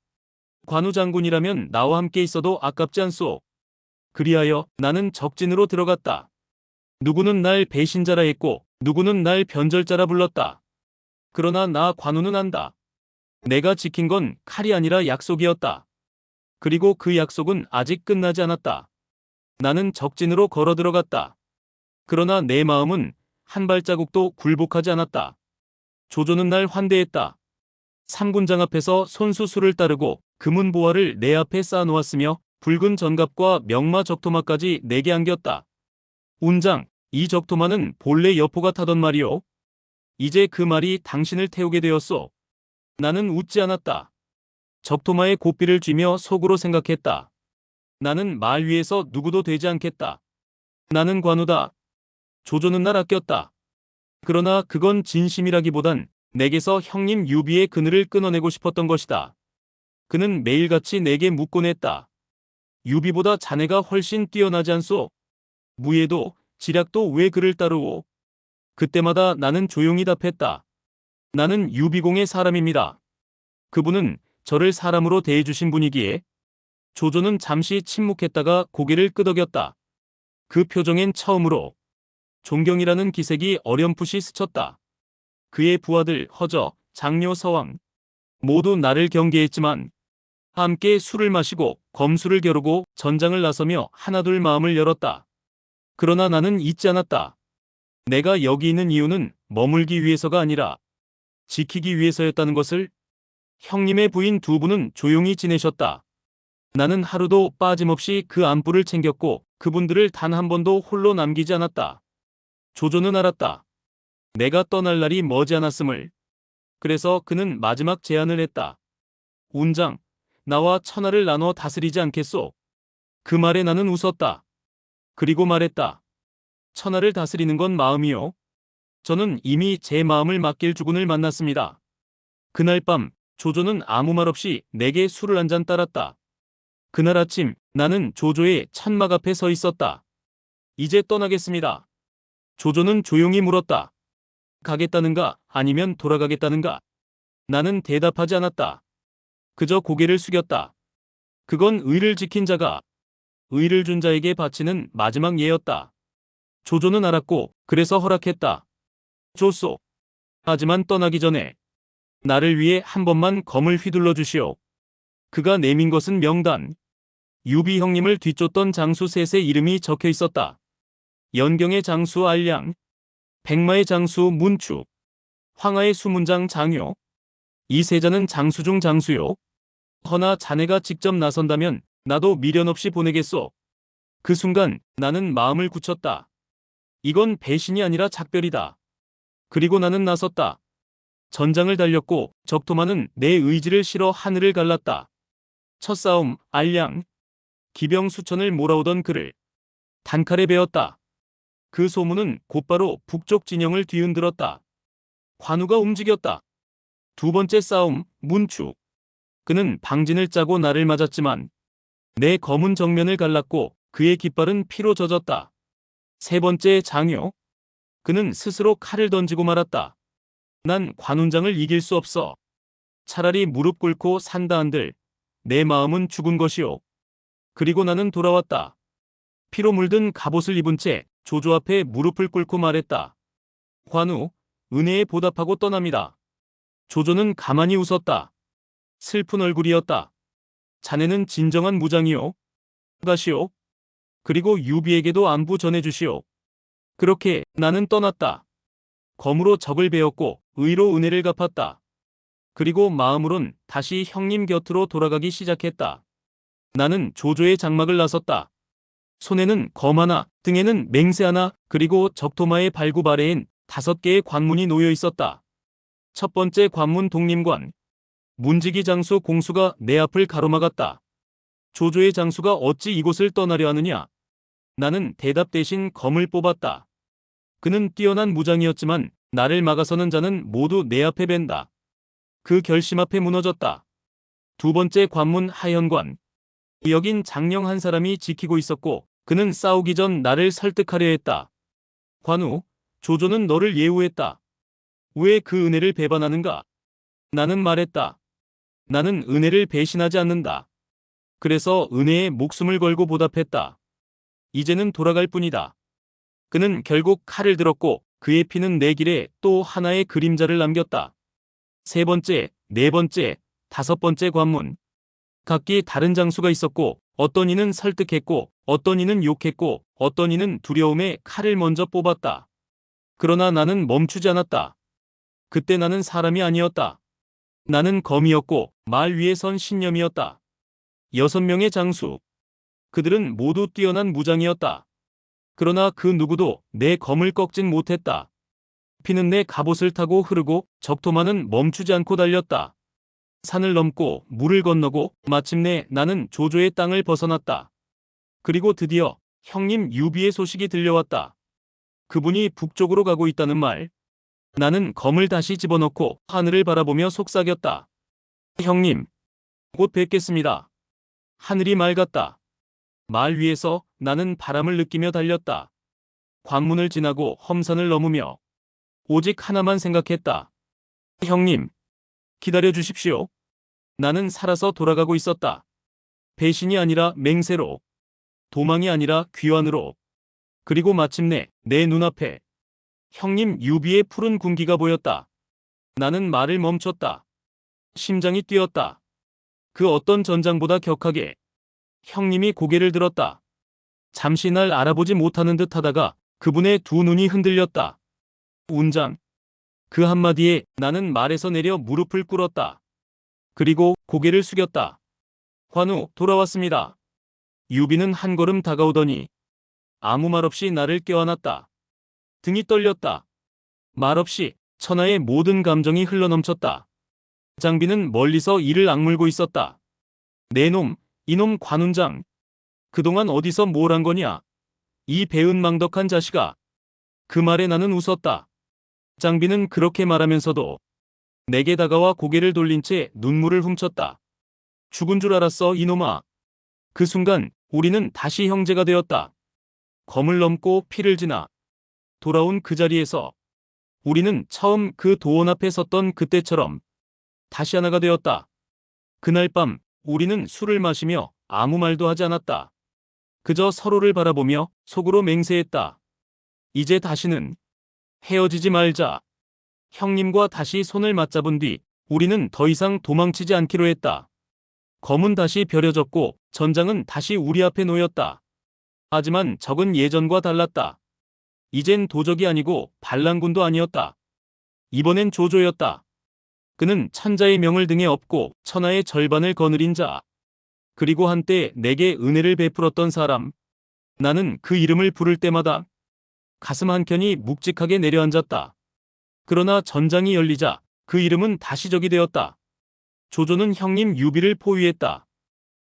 관우 장군이라면 나와 함께 있어도 아깝지 않소. 그리하여 나는 적진으로 들어갔다. 누구는 날 배신자라 했고 누구는 날 변절자라 불렀다. 그러나 나 관우는 안다. 내가 지킨 건 칼이 아니라 약속이었다. 그리고 그 약속은 아직 끝나지 않았다. 나는 적진으로 걸어 들어갔다. 그러나 내 마음은 한 발자국도 굴복하지 않았다. 조조는 날 환대했다. 삼군장 앞에서 손수 수를 따르고 금은 보화를 내 앞에 쌓아놓았으며 붉은 전갑과 명마 적토마까지 내게 안겼다. 운장, 이 적토마는 본래 여포가 타던 말이오. 이제 그 말이 당신을 태우게 되었소. 나는 웃지 않았다. 적토마의 고삐를 쥐며 속으로 생각했다. 나는 말 위에서 누구도 되지 않겠다. 나는 관우다. 조조는 날 아꼈다. 그러나 그건 진심이라기보단 내게서 형님 유비의 그늘을 끊어내고 싶었던 것이다. 그는 매일같이 내게 묻곤 했다. 유비보다 자네가 훨씬 뛰어나지 않소? 무예도 지략도 왜 그를 따르오? 그때마다 나는 조용히 답했다. 나는 유비공의 사람입니다. 그분은 저를 사람으로 대해주신 분이기에. 조조는 잠시 침묵했다가 고개를 끄덕였다. 그 표정엔 처음으로 존경이라는 기색이 어렴풋이 스쳤다. 그의 부하들 허저, 장려 서왕 모두 나를 경계했지만 함께 술을 마시고 검술을 겨루고 전장을 나서며 하나둘 마음을 열었다. 그러나 나는 잊지 않았다. 내가 여기 있는 이유는 머물기 위해서가 아니라 지키기 위해서였다는 것을. 형님의 부인 두 분은 조용히 지내셨다. 나는 하루도 빠짐없이 그 안부를 챙겼고 그분들을 단 한 번도 홀로 남기지 않았다. 조조는 알았다. 내가 떠날 날이 머지않았음을. 그래서 그는 마지막 제안을 했다. 운장, 나와 천하를 나눠 다스리지 않겠소? 그 말에 나는 웃었다. 그리고 말했다. 천하를 다스리는 건 마음이요. 저는 이미 제 마음을 맡길 주군을 만났습니다. 그날 밤 조조는 아무 말 없이 내게 술을 한 잔 따랐다. 그날 아침 나는 조조의 천막 앞에 서 있었다. 이제 떠나겠습니다. 조조는 조용히 물었다. 가겠다는가 아니면 돌아가겠다는가? 나는 대답하지 않았다. 그저 고개를 숙였다. 그건 의를 지킨 자가 의를 준 자에게 바치는 마지막 예였다. 조조는 알았고 그래서 허락했다. 좋소. 하지만 떠나기 전에 나를 위해 한 번만 검을 휘둘러 주시오. 그가 내민 것은 명단. 유비 형님을 뒤쫓던 장수 셋의 이름이 적혀 있었다. 연경의 장수 알량, 백마의 장수 문추, 황하의 수문장 장요. 이 세자는 장수 중 장수요. 허나 자네가 직접 나선다면 나도 미련 없이 보내겠소. 그 순간 나는 마음을 굳혔다. 이건 배신이 아니라 작별이다. 그리고 나는 나섰다. 전장을 달렸고 적토마는 내 의지를 실어 하늘을 갈랐다. 첫 싸움 알량. 기병 수천을 몰아오던 그를 단칼에 베었다. 그 소문은 곧바로 북쪽 진영을 뒤흔들었다. 관우가 움직였다. 두 번째 싸움 문추. 그는 방진을 짜고 나를 맞았지만 내 검은 정면을 갈랐고 그의 깃발은 피로 젖었다. 세 번째 장요. 그는 스스로 칼을 던지고 말았다. 난 관운장을 이길 수 없어. 차라리 무릎 꿇고 산다 한들 내 마음은 죽은 것이오. 그리고 나는 돌아왔다. 피로 물든 갑옷을 입은 채 조조 앞에 무릎을 꿇고 말했다. 관우, 은혜에 보답하고 떠납니다. 조조는 가만히 웃었다. 슬픈 얼굴이었다. 자네는 진정한 무장이요. 가시오. 그리고 유비에게도 안부 전해주시오. 그렇게 나는 떠났다. 검으로 적을 베었고 의로 은혜를 갚았다. 그리고 마음으론 다시 형님 곁으로 돌아가기 시작했다. 나는 조조의 장막을 나섰다. 손에는 검 하나, 등에는 맹세 하나, 그리고 적토마의 발굽 아래엔 5개의 관문이 놓여 있었다. 첫 번째 관문 독림관. 문지기 장수 공수가 내 앞을 가로막았다. 조조의 장수가 어찌 이곳을 떠나려 하느냐? 나는 대답 대신 검을 뽑았다. 그는 뛰어난 무장이었지만 나를 막아서는 자는 모두 내 앞에 벤다. 그 결심 앞에 무너졌다. 두 번째 관문 하현관. 여긴 장령 한 사람이 지키고 있었고 그는 싸우기 전 나를 설득하려 했다. 관우, 조조는 너를 예우했다. 왜 그 은혜를 배반하는가? 나는 말했다. 나는 은혜를 배신하지 않는다. 그래서 은혜에 목숨을 걸고 보답했다. 이제는 돌아갈 뿐이다. 그는 결국 칼을 들었고 그의 피는 내 길에 또 하나의 그림자를 남겼다. 세 번째, 네 번째, 다섯 번째 관문. 각기 다른 장수가 있었고 어떤 이는 설득했고 어떤 이는 욕했고 어떤 이는 두려움에 칼을 먼저 뽑았다. 그러나 나는 멈추지 않았다. 그때 나는 사람이 아니었다. 나는 검이었고 말 위에 선 신념이었다. 6명의 장수. 그들은 모두 뛰어난 무장이었다. 그러나 그 누구도 내 검을 꺾진 못했다. 피는 내 갑옷을 타고 흐르고 적토마는 멈추지 않고 달렸다. 산을 넘고 물을 건너고 마침내 나는 조조의 땅을 벗어났다. 그리고 드디어 형님 유비의 소식이 들려왔다. 그분이 북쪽으로 가고 있다는 말. 나는 검을 다시 집어넣고 하늘을 바라보며 속삭였다. 형님, 곧 뵙겠습니다. 하늘이 맑았다. 말 위에서 나는 바람을 느끼며 달렸다. 관문을 지나고 험산을 넘으며 오직 하나만 생각했다. 형님, 기다려 주십시오. 나는 살아서 돌아가고 있었다. 배신이 아니라 맹세로, 도망이 아니라 귀환으로. 그리고 마침내 내 눈앞에 형님 유비의 푸른 군기가 보였다. 나는 말을 멈췄다. 심장이 뛰었다. 그 어떤 전장보다 격하게. 형님이 고개를 들었다. 잠시 날 알아보지 못하는 듯 하다가 그분의 두 눈이 흔들렸다. 운장. 그 한마디에 나는 말에서 내려 무릎을 꿇었다. 그리고 고개를 숙였다. 관우, 돌아왔습니다. 유비는 한 걸음 다가오더니 아무 말 없이 나를 껴안았다. 등이 떨렸다. 말없이 천하의 모든 감정이 흘러넘쳤다. 장비는 멀리서 이를 악물고 있었다. 내 놈, 이놈 관운장. 그동안 어디서 뭘 한 거냐? 이 배은망덕한 자식아. 그 말에 나는 웃었다. 장비는 그렇게 말하면서도 내게 다가와 고개를 돌린 채 눈물을 훔쳤다. 죽은 줄 알았어, 이놈아. 그 순간 우리는 다시 형제가 되었다. 검을 넘고 피를 지나 돌아온 그 자리에서 우리는 처음 그 도원 앞에 섰던 그때처럼 다시 하나가 되었다. 그날 밤 우리는 술을 마시며 아무 말도 하지 않았다. 그저 서로를 바라보며 속으로 맹세했다. 이제 다시는 헤어지지 말자. 형님과 다시 손을 맞잡은 뒤 우리는 더 이상 도망치지 않기로 했다. 검은 다시 벼려졌고 전장은 다시 우리 앞에 놓였다. 하지만 적은 예전과 달랐다. 이젠 도적이 아니고 반란군도 아니었다. 이번엔 조조였다. 그는 천자의 명을 등에 업고 천하의 절반을 거느린 자. 그리고 한때 내게 은혜를 베풀었던 사람. 나는 그 이름을 부를 때마다 가슴 한켠이 묵직하게 내려앉았다. 그러나 전장이 열리자 그 이름은 다시 적이 되었다. 조조는 형님 유비를 포위했다.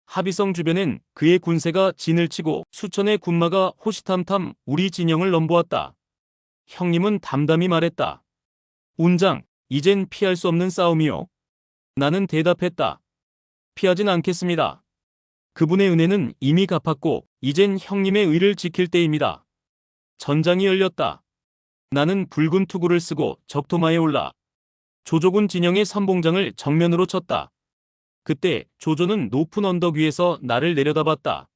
하비성 주변엔 그의 군세가 진을 치고 수천의 군마가 호시탐탐 우리 진영을 넘보았다. 형님은 담담히 말했다. 운장, 이젠 피할 수 없는 싸움이요. 나는 대답했다. 피하진 않겠습니다. 그분의 은혜는 이미 갚았고 이젠 형님의 의를 지킬 때입니다. 전장이 열렸다. 나는 붉은 투구를 쓰고 적토마에 올라 조조군 진영의 선봉장을 정면으로 쳤다. 그때 조조는 높은 언덕 위에서 나를 내려다봤다.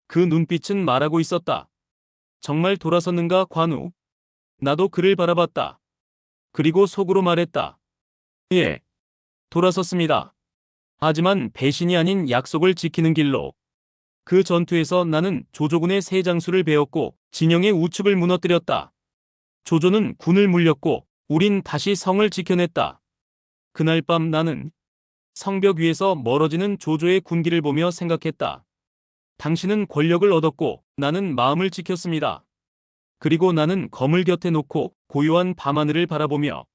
그 눈빛은 말하고 있었다. 정말 돌아섰는가 관우? 나도 그를 바라봤다. 그리고 속으로 말했다. 예, 돌아섰습니다. 하지만 배신이 아닌 약속을 지키는 길로. 그 전투에서 나는 조조군의 세 장수를 베었고 진영의 우측을 무너뜨렸다. 조조는 군을 물렸고 우린 다시 성을 지켜냈다. 그날 밤 나는 성벽 위에서 멀어지는 조조의 군기를 보며 생각했다. 당신은 권력을 얻었고 나는 마음을 지켰습니다. 그리고 나는 검을 곁에 놓고 고요한 밤하늘을 바라보며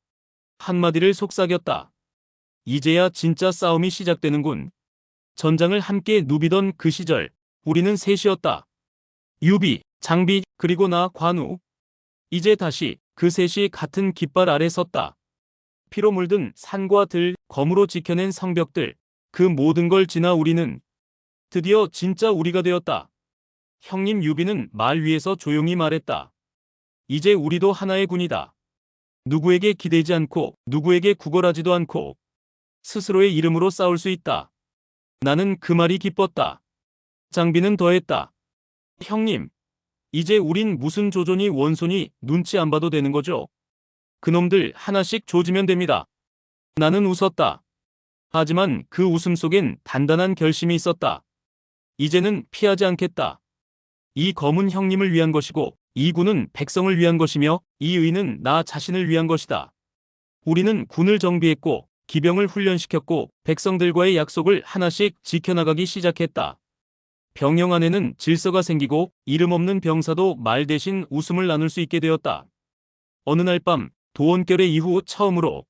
한마디를 속삭였다. 이제야 진짜 싸움이 시작되는군. 전장을 함께 누비던 그 시절 우리는 셋이었다. 유비, 장비, 그리고 나 관우. 이제 다시 그 셋이 같은 깃발 아래 섰다. 피로 물든 산과 들, 검으로 지켜낸 성벽들, 그 모든 걸 지나 우리는 드디어 진짜 우리가 되었다. 형님 유비는 말 위에서 조용히 말했다. 이제 우리도 하나의 군이다. 누구에게 기대지 않고 누구에게 구걸하지도 않고 스스로의 이름으로 싸울 수 있다. 나는 그 말이 기뻤다. 장비는 더했다. 형님, 이제 우린 무슨 조조니 원소니 눈치 안 봐도 되는 거죠? 그놈들 하나씩 조지면 됩니다. 나는 웃었다. 하지만 그 웃음 속엔 단단한 결심이 있었다. 이제는 피하지 않겠다. 이 검은 형님을 위한 것이고 이 군은 백성을 위한 것이며 이 의는 나 자신을 위한 것이다. 우리는 군을 정비했고 기병을 훈련시켰고 백성들과의 약속을 하나씩 지켜나가기 시작했다. 병영 안에는 질서가 생기고 이름 없는 병사도 말 대신 웃음을 나눌 수 있게 되었다. 어느 날 밤 도원결의 이후 처음으로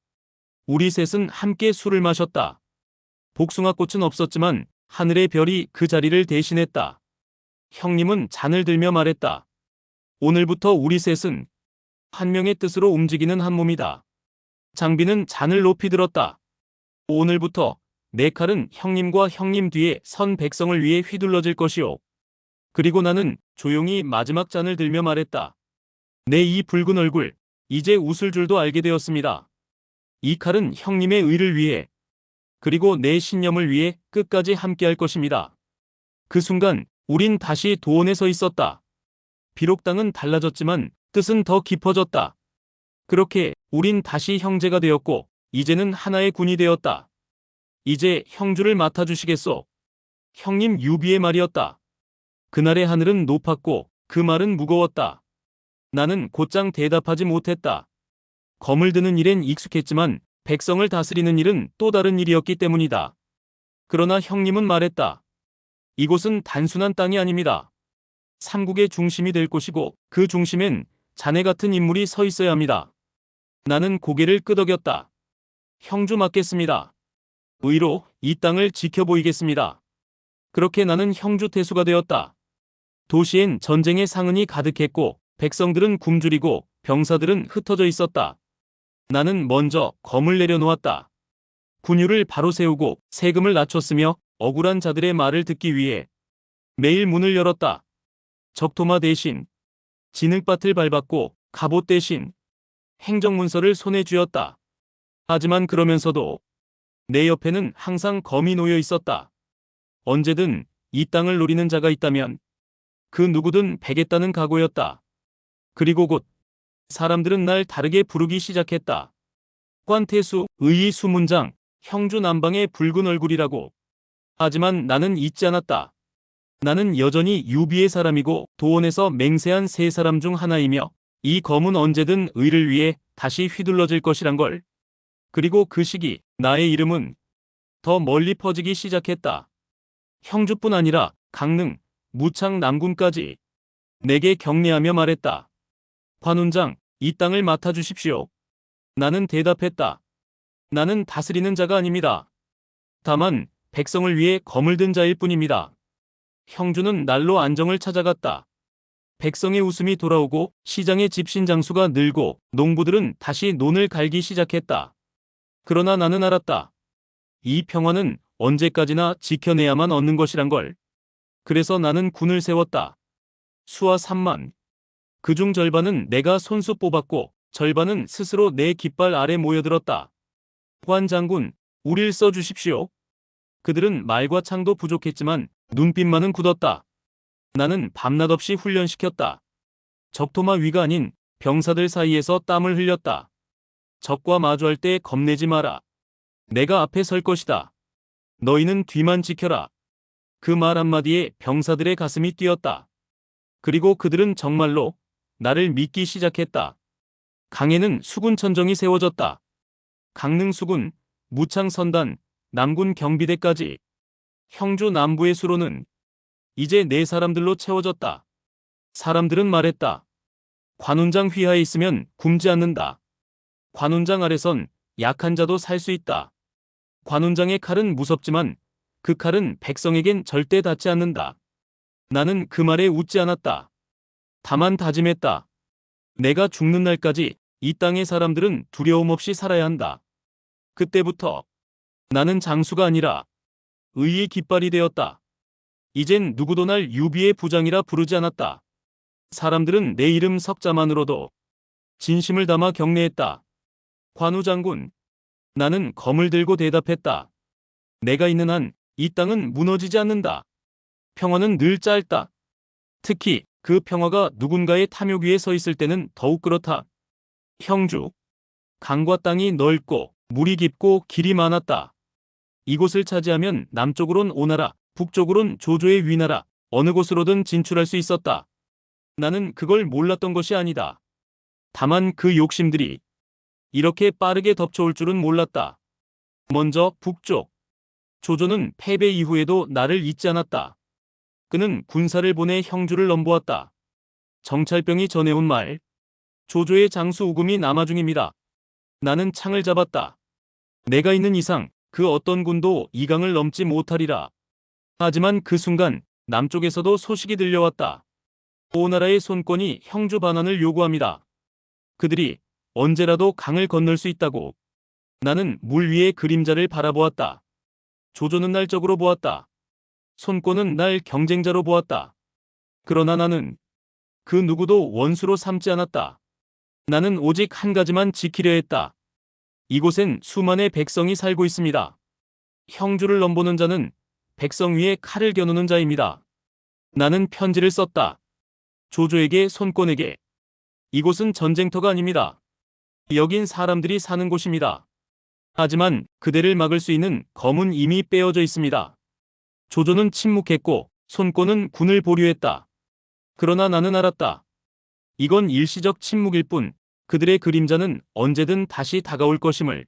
우리 셋은 함께 술을 마셨다. 복숭아꽃은 없었지만 하늘의 별이 그 자리를 대신했다. 형님은 잔을 들며 말했다. 오늘부터 우리 셋은 한 명의 뜻으로 움직이는 한 몸이다. 장비는 잔을 높이 들었다. 오늘부터 내 칼은 형님과 형님 뒤에 선 백성을 위해 휘둘러질 것이오. 그리고 나는 조용히 마지막 잔을 들며 말했다. 내 이 붉은 얼굴, 이제 웃을 줄도 알게 되었습니다. 이 칼은 형님의 의를 위해, 그리고 내 신념을 위해 끝까지 함께할 것입니다. 그 순간 우린 다시 도원에 서 있었다. 비록 땅은 달라졌지만 뜻은 더 깊어졌다. 그렇게 우린 다시 형제가 되었고 이제는 하나의 군이 되었다. 이제 형주를 맡아주시겠소? 형님 유비의 말이었다. 그날의 하늘은 높았고 그 말은 무거웠다. 나는 곧장 대답하지 못했다. 검을 드는 일엔 익숙했지만 백성을 다스리는 일은 또 다른 일이었기 때문이다. 그러나 형님은 말했다. 이곳은 단순한 땅이 아닙니다. 삼국의 중심이 될 곳이고 그 중심엔 자네 같은 인물이 서 있어야 합니다. 나는 고개를 끄덕였다. 형주 맡겠습니다. 의로 이 땅을 지켜보이겠습니다. 그렇게 나는 형주 태수가 되었다. 도시엔 전쟁의 상흔이 가득했고 백성들은 굶주리고 병사들은 흩어져 있었다. 나는 먼저 검을 내려놓았다. 군율을 바로 세우고 세금을 낮췄으며 억울한 자들의 말을 듣기 위해 매일 문을 열었다. 적토마 대신 진흙밭을 밟았고 갑옷 대신 행정문서를 손에 쥐었다. 하지만 그러면서도 내 옆에는 항상 검이 놓여 있었다. 언제든 이 땅을 노리는 자가 있다면 그 누구든 베겠다는 각오였다. 그리고 곧 사람들은 날 다르게 부르기 시작했다. 관태수, 의의 수문장, 형주 남방의 붉은 얼굴이라고. 하지만 나는 잊지 않았다. 나는 여전히 유비의 사람이고 도원에서 맹세한 세 사람 중 하나이며 이 검은 언제든 의를 위해 다시 휘둘러질 것이란 걸. 그리고 그 시기 나의 이름은 더 멀리 퍼지기 시작했다. 형주뿐 아니라 강릉, 무창 남군까지 내게 격려하며 말했다. 관훈장, 이 땅을 맡아주십시오. 나는 대답했다. 나는 다스리는 자가 아닙니다. 다만 백성을 위해 검을 든 자일 뿐입니다. 형주는 날로 안정을 찾아갔다. 백성의 웃음이 돌아오고 시장의 집신장수가 늘고 농부들은 다시 논을 갈기 시작했다. 그러나 나는 알았다. 이 평화는 언제까지나 지켜내야만 얻는 것이란 걸. 그래서 나는 군을 세웠다. 수하 3만. 그중 절반은 내가 손수 뽑았고 절반은 스스로 내 깃발 아래 모여들었다. 관 장군, 우릴 써주십시오. 그들은 말과 창도 부족했지만 눈빛만은 굳었다. 나는 밤낮 없이 훈련시켰다. 적토마 위가 아닌 병사들 사이에서 땀을 흘렸다. 적과 마주할 때 겁내지 마라. 내가 앞에 설 것이다. 너희는 뒤만 지켜라. 그 말 한마디에 병사들의 가슴이 뛰었다. 그리고 그들은 정말로 나를 믿기 시작했다. 강에는 수군 천정이 세워졌다. 강릉 수군, 무창 선단, 남군 경비대까지. 형주 남부의 수로는 이제 내 사람들로 채워졌다. 사람들은 말했다. 관훈장 휘하에 있으면 굶지 않는다. 관훈장 아래선 약한 자도 살 수 있다. 관훈장의 칼은 무섭지만 그 칼은 백성에겐 절대 닿지 않는다. 나는 그 말에 웃지 않았다. 다만 다짐했다. 내가 죽는 날까지 이 땅의 사람들은 두려움 없이 살아야 한다. 그때부터 나는 장수가 아니라 의의 깃발이 되었다. 이젠 누구도 날 유비의 부장이라 부르지 않았다. 사람들은 내 이름 석자만으로도 진심을 담아 경례했다. 관우 장군. 나는 검을 들고 대답했다. 내가 있는 한 이 땅은 무너지지 않는다. 평화는 늘 짧다. 특히 그 평화가 누군가의 탐욕 위에 서 있을 때는 더욱 그렇다. 형주. 강과 땅이 넓고 물이 깊고 길이 많았다. 이곳을 차지하면 남쪽으론 오나라, 북쪽으론 조조의 위나라, 어느 곳으로든 진출할 수 있었다. 나는 그걸 몰랐던 것이 아니다. 다만 그 욕심들이 이렇게 빠르게 덮쳐올 줄은 몰랐다. 먼저 북쪽. 조조는 패배 이후에도 나를 잊지 않았다. 그는 군사를 보내 형주를 넘보았다. 정찰병이 전해온 말. 조조의 장수 우금이 남하 중입니다. 나는 창을 잡았다. 내가 있는 이상 그 어떤 군도 이 강을 넘지 못하리라. 하지만 그 순간 남쪽에서도 소식이 들려왔다. 오나라의 손권이 형주 반환을 요구합니다. 그들이 언제라도 강을 건널 수 있다고. 나는 물 위의 그림자를 바라보았다. 조조는 날 적으로 보았다. 손권은 날 경쟁자로 보았다. 그러나 나는 그 누구도 원수로 삼지 않았다. 나는 오직 한 가지만 지키려 했다. 이곳엔 수만의 백성이 살고 있습니다. 형주를 넘보는 자는 백성 위에 칼을 겨누는 자입니다. 나는 편지를 썼다. 조조에게, 손권에게. 이곳은 전쟁터가 아닙니다. 여긴 사람들이 사는 곳입니다. 하지만 그대를 막을 수 있는 검은 이미 빼어져 있습니다. 조조는 침묵했고 손권은 군을 보류했다. 그러나 나는 알았다. 이건 일시적 침묵일 뿐 그들의 그림자는 언제든 다시 다가올 것임을.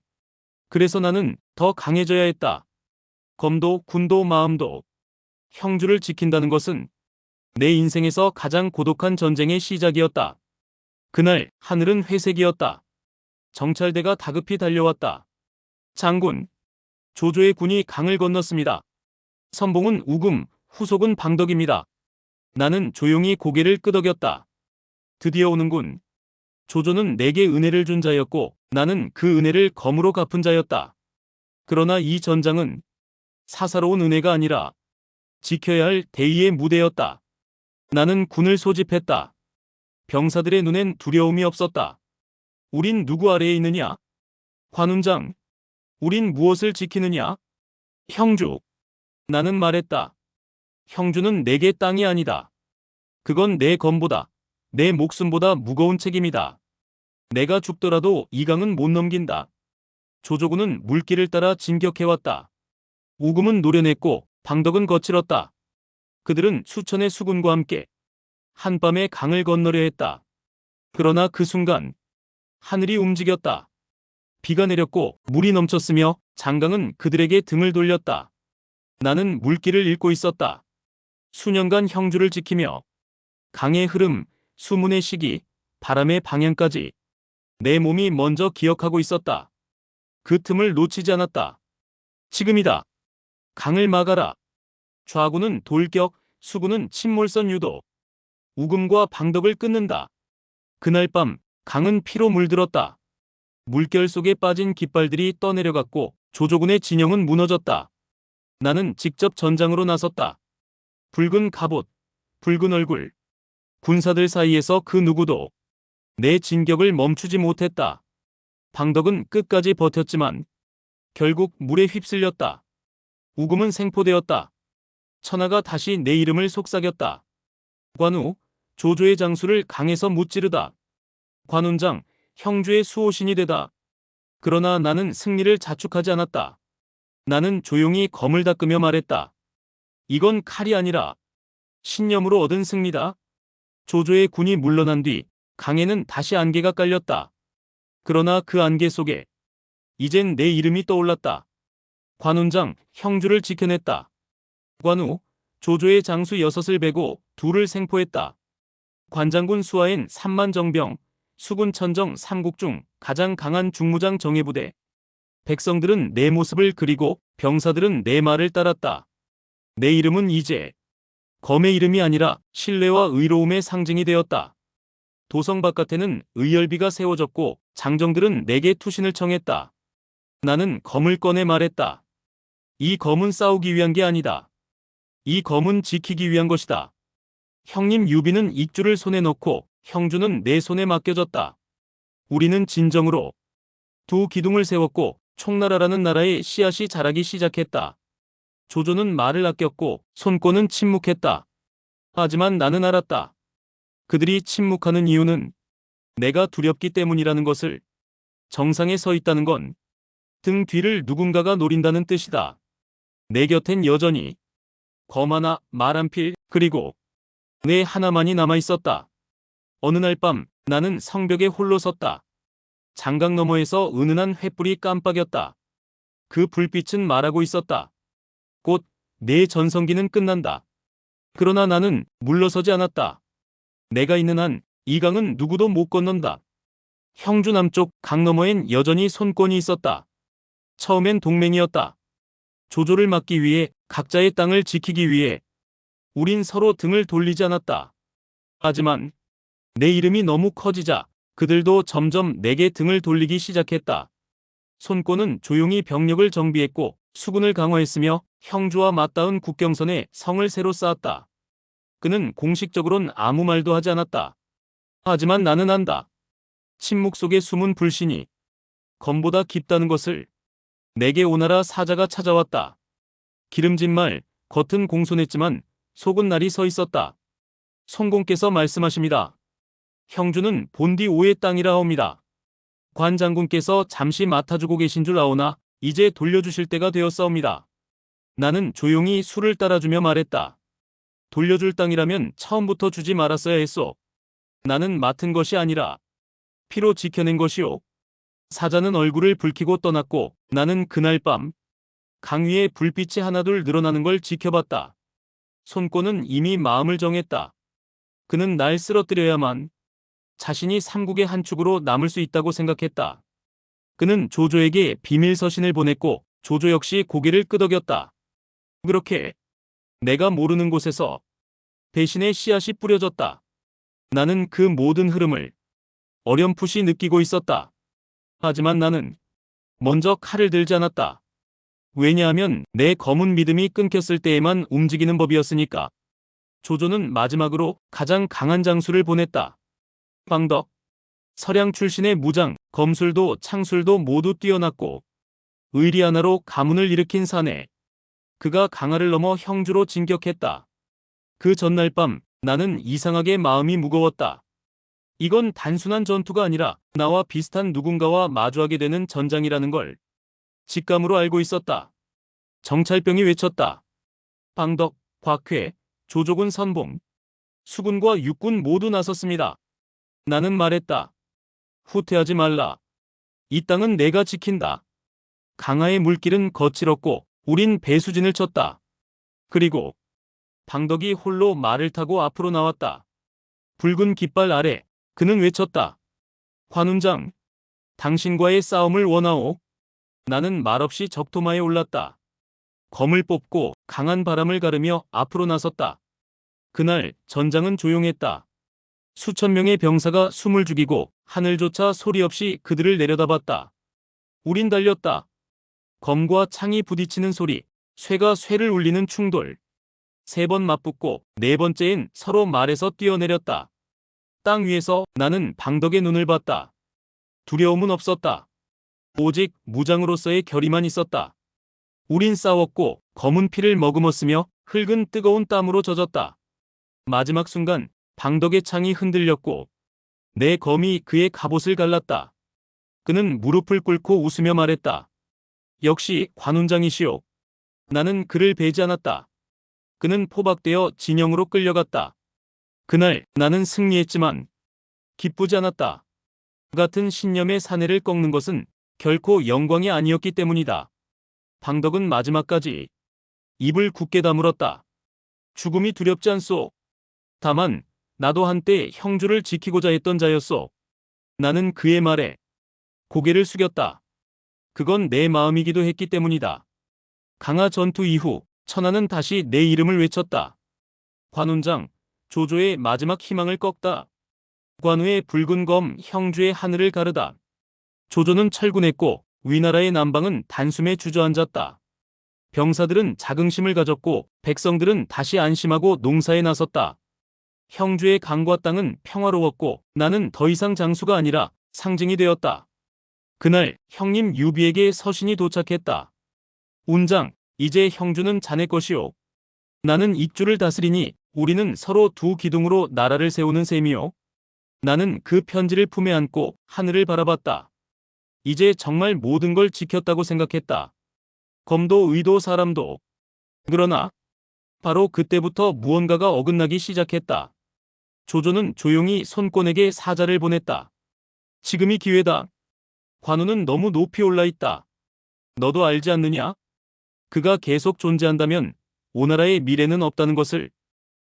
그래서 나는 더 강해져야 했다. 검도 군도 마음도. 형주를 지킨다는 것은 내 인생에서 가장 고독한 전쟁의 시작이었다. 그날 하늘은 회색이었다. 정찰대가 다급히 달려왔다. 장군. 조조의 군이 강을 건넜습니다. 선봉은 우금, 후속은 방덕입니다. 나는 조용히 고개를 끄덕였다. 드디어 오는군. 조조는 내게 은혜를 준 자였고 나는 그 은혜를 검으로 갚은 자였다. 그러나 이 전장은 사사로운 은혜가 아니라 지켜야 할 대의의 무대였다. 나는 군을 소집했다. 병사들의 눈엔 두려움이 없었다. 우린 누구 아래에 있느냐? 관훈장. 우린 무엇을 지키느냐? 형주. 나는 말했다. 형주는 내게 땅이 아니다. 그건 내 검보다, 내 목숨보다 무거운 책임이다. 내가 죽더라도 이 강은 못 넘긴다. 조조군은 물길을 따라 진격해왔다. 우금은 노련했고 방덕은 거칠었다. 그들은 수천의 수군과 함께 한밤에 강을 건너려 했다. 그러나 그 순간 하늘이 움직였다. 비가 내렸고 물이 넘쳤으며 장강은 그들에게 등을 돌렸다. 나는 물길을 잃고 있었다. 수년간 형주를 지키며 강의 흐름, 수문의 시기, 바람의 방향까지 내 몸이 먼저 기억하고 있었다. 그 틈을 놓치지 않았다. 지금이다. 강을 막아라. 좌구는 돌격, 수구는 침몰선 유도. 우금과 방덕을 끊는다. 그날 밤 강은 피로 물들었다. 물결 속에 빠진 깃발들이 떠내려갔고 조조군의 진영은 무너졌다. 나는 직접 전장으로 나섰다. 붉은 갑옷, 붉은 얼굴. 군사들 사이에서 그 누구도 내 진격을 멈추지 못했다. 방덕은 끝까지 버텼지만 결국 물에 휩쓸렸다. 우금은 생포되었다. 천하가 다시 내 이름을 속삭였다. 관우, 조조의 장수를 강에서 무찌르다. 관운장, 형주의 수호신이 되다. 그러나 나는 승리를 자축하지 않았다. 나는 조용히 검을 닦으며 말했다. 이건 칼이 아니라 신념으로 얻은 승리다. 조조의 군이 물러난 뒤 강에는 다시 안개가 깔렸다. 그러나 그 안개 속에 이젠 내 이름이 떠올랐다. 관운장, 형주를 지켜냈다. 관우, 조조의 장수 6을 베고 2를 생포했다. 관장군 수하엔 3만 정병, 수군 천정 3국 중 가장 강한 중무장 정예부대. 백성들은 내 모습을 그리고 병사들은 내 말을 따랐다. 내 이름은 이제 검의 이름이 아니라 신뢰와 의로움의 상징이 되었다. 도성 바깥에는 의열비가 세워졌고 장정들은 내게 투신을 청했다. 나는 검을 꺼내 말했다. 이 검은 싸우기 위한 게 아니다. 이 검은 지키기 위한 것이다. 형님 유비는 익주를 손에 넣고 형주는 내 손에 맡겨졌다. 우리는 진정으로 두 기둥을 세웠고 총나라라는 나라의 씨앗이 자라기 시작했다. 조조는 말을 아꼈고 손권은 침묵했다. 하지만 나는 알았다. 그들이 침묵하는 이유는 내가 두렵기 때문이라는 것을. 정상에 서 있다는 건 등 뒤를 누군가가 노린다는 뜻이다. 내 곁엔 여전히 검 하나, 말 한 필, 그리고 내 하나만이 남아있었다. 어느 날 밤 나는 성벽에 홀로 섰다. 장각 너머에서 은은한 횃불이 깜빡였다. 그 불빛은 말하고 있었다. 곧 내 전성기는 끝난다. 그러나 나는 물러서지 않았다. 내가 있는 한 이 강은 누구도 못 건넌다. 형주 남쪽 강 너머엔 여전히 손권이 있었다. 처음엔 동맹이었다. 조조를 막기 위해, 각자의 땅을 지키기 위해 우린 서로 등을 돌리지 않았다. 하지만 내 이름이 너무 커지자 그들도 점점 내게 등을 돌리기 시작했다. 손권은 조용히 병력을 정비했고 수군을 강화했으며 형주와 맞닿은 국경선에 성을 새로 쌓았다. 그는 공식적으론 아무 말도 하지 않았다. 하지만 나는 안다. 침묵 속에 숨은 불신이 검보다 깊다는 것을. 내게 오나라 사자가 찾아왔다. 기름진 말, 겉은 공손했지만 속은 날이 서 있었다. 성공께서 말씀하십니다. 형주는 본디 오의 땅이라옵니다. 관 장군께서 잠시 맡아주고 계신 줄 아오나 이제 돌려주실 때가 되었사옵니다. 나는 조용히 술을 따라주며 말했다. 돌려줄 땅이라면 처음부터 주지 말았어야 했소. 나는 맡은 것이 아니라 피로 지켜낸 것이오. 사자는 얼굴을 붉히고 떠났고 나는 그날 밤 강 위에 불빛이 하나둘 늘어나는 걸 지켜봤다. 손권은 이미 마음을 정했다. 그는 날 쓰러뜨려야만 자신이 삼국의 한 축으로 남을 수 있다고 생각했다. 그는 조조에게 비밀 서신을 보냈고 조조 역시 고개를 끄덕였다. 그렇게 내가 모르는 곳에서 배신의 씨앗이 뿌려졌다. 나는 그 모든 흐름을 어렴풋이 느끼고 있었다. 하지만 나는 먼저 칼을 들지 않았다. 왜냐하면 내 검은 믿음이 끊겼을 때에만 움직이는 법이었으니까. 조조는 마지막으로 가장 강한 장수를 보냈다. 방덕. 서량 출신의 무장, 검술도 창술도 모두 뛰어났고 의리 하나로 가문을 일으킨 사내. 그가 강화를 넘어 형주로 진격했다. 그 전날 밤 나는 이상하게 마음이 무거웠다. 이건 단순한 전투가 아니라 나와 비슷한 누군가와 마주하게 되는 전장이라는 걸 직감으로 알고 있었다. 정찰병이 외쳤다. 방덕, 곽회, 조조군 선봉. 수군과 육군 모두 나섰습니다. 나는 말했다. 후퇴하지 말라. 이 땅은 내가 지킨다. 강하의 물길은 거칠었고 우린 배수진을 쳤다. 그리고 방덕이 홀로 말을 타고 앞으로 나왔다. 붉은 깃발 아래 그는 외쳤다. 관운장, 당신과의 싸움을 원하오. 나는 말없이 적토마에 올랐다. 검을 뽑고 강한 바람을 가르며 앞으로 나섰다. 그날 전장은 조용했다. 수천 명의 병사가 숨을 죽이고 하늘조차 소리 없이 그들을 내려다봤다. 우린 달렸다. 검과 창이 부딪히는 소리, 쇠가 쇠를 울리는 충돌. 3번 맞붙고 4번째엔 서로 말에서 뛰어내렸다. 땅 위에서 나는 방덕의 눈을 봤다. 두려움은 없었다. 오직 무장으로서의 결의만 있었다. 우린 싸웠고 검은 피를 머금었으며 흙은 뜨거운 땀으로 젖었다. 마지막 순간 방덕의 창이 흔들렸고 내 검이 그의 갑옷을 갈랐다. 그는 무릎을 꿇고 웃으며 말했다. 역시 관훈장이시오. 나는 그를 베지 않았다. 그는 포박되어 진영으로 끌려갔다. 그날 나는 승리했지만 기쁘지 않았다. 같은 신념의 사내를 꺾는 것은 결코 영광이 아니었기 때문이다. 방덕은 마지막까지 입을 굳게 다물었다. 죽음이 두렵지 않소. 다만 나도 한때 형주를 지키고자 했던 자였소. 나는 그의 말에 고개를 숙였다. 그건 내 마음이기도 했기 때문이다. 강화 전투 이후 천하는 다시 내 이름을 외쳤다. 관훈장, 조조의 마지막 희망을 꺾다. 관우의 붉은 검 형주의 하늘을 가르다. 조조는 철군했고 위나라의 남방은 단숨에 주저앉았다. 병사들은 자긍심을 가졌고 백성들은 다시 안심하고 농사에 나섰다. 형주의 강과 땅은 평화로웠고 나는 더 이상 장수가 아니라 상징이 되었다. 그날 형님 유비에게 서신이 도착했다. 운장, 이제 형주는 자네 것이오. 나는 익주를 다스리니 우리는 서로 두 기둥으로 나라를 세우는 셈이오. 나는 그 편지를 품에 안고 하늘을 바라봤다. 이제 정말 모든 걸 지켰다고 생각했다. 검도 의도 사람도. 그러나 바로 그때부터 무언가가 어긋나기 시작했다. 조조는 조용히 손권에게 사자를 보냈다. 지금이 기회다. 관우는 너무 높이 올라 있다. 너도 알지 않느냐? 그가 계속 존재한다면 오나라의 미래는 없다는 것을.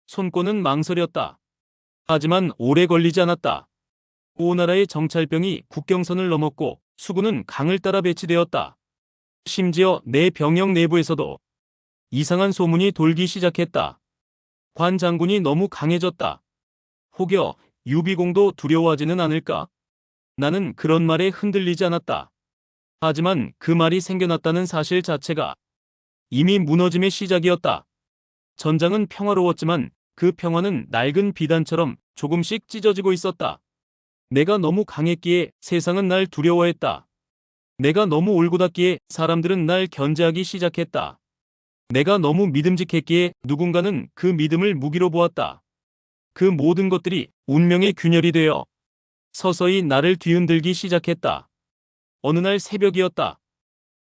손권은 망설였다. 하지만 오래 걸리지 않았다. 오나라의 정찰병이 국경선을 넘었고 수군은 강을 따라 배치되었다. 심지어 내 병영 내부에서도 이상한 소문이 돌기 시작했다. 관 장군이 너무 강해졌다. 혹여 유비공도 두려워하지는 않을까? 나는 그런 말에 흔들리지 않았다. 하지만 그 말이 생겨났다는 사실 자체가 이미 무너짐의 시작이었다. 전장은 평화로웠지만 그 평화는 낡은 비단처럼 조금씩 찢어지고 있었다. 내가 너무 강했기에 세상은 날 두려워했다. 내가 너무 올곧았기에 사람들은 날 견제하기 시작했다. 내가 너무 믿음직했기에 누군가는 그 믿음을 무기로 보았다. 그 모든 것들이 운명의 균열이 되어 서서히 나를 뒤흔들기 시작했다. 어느 날 새벽이었다.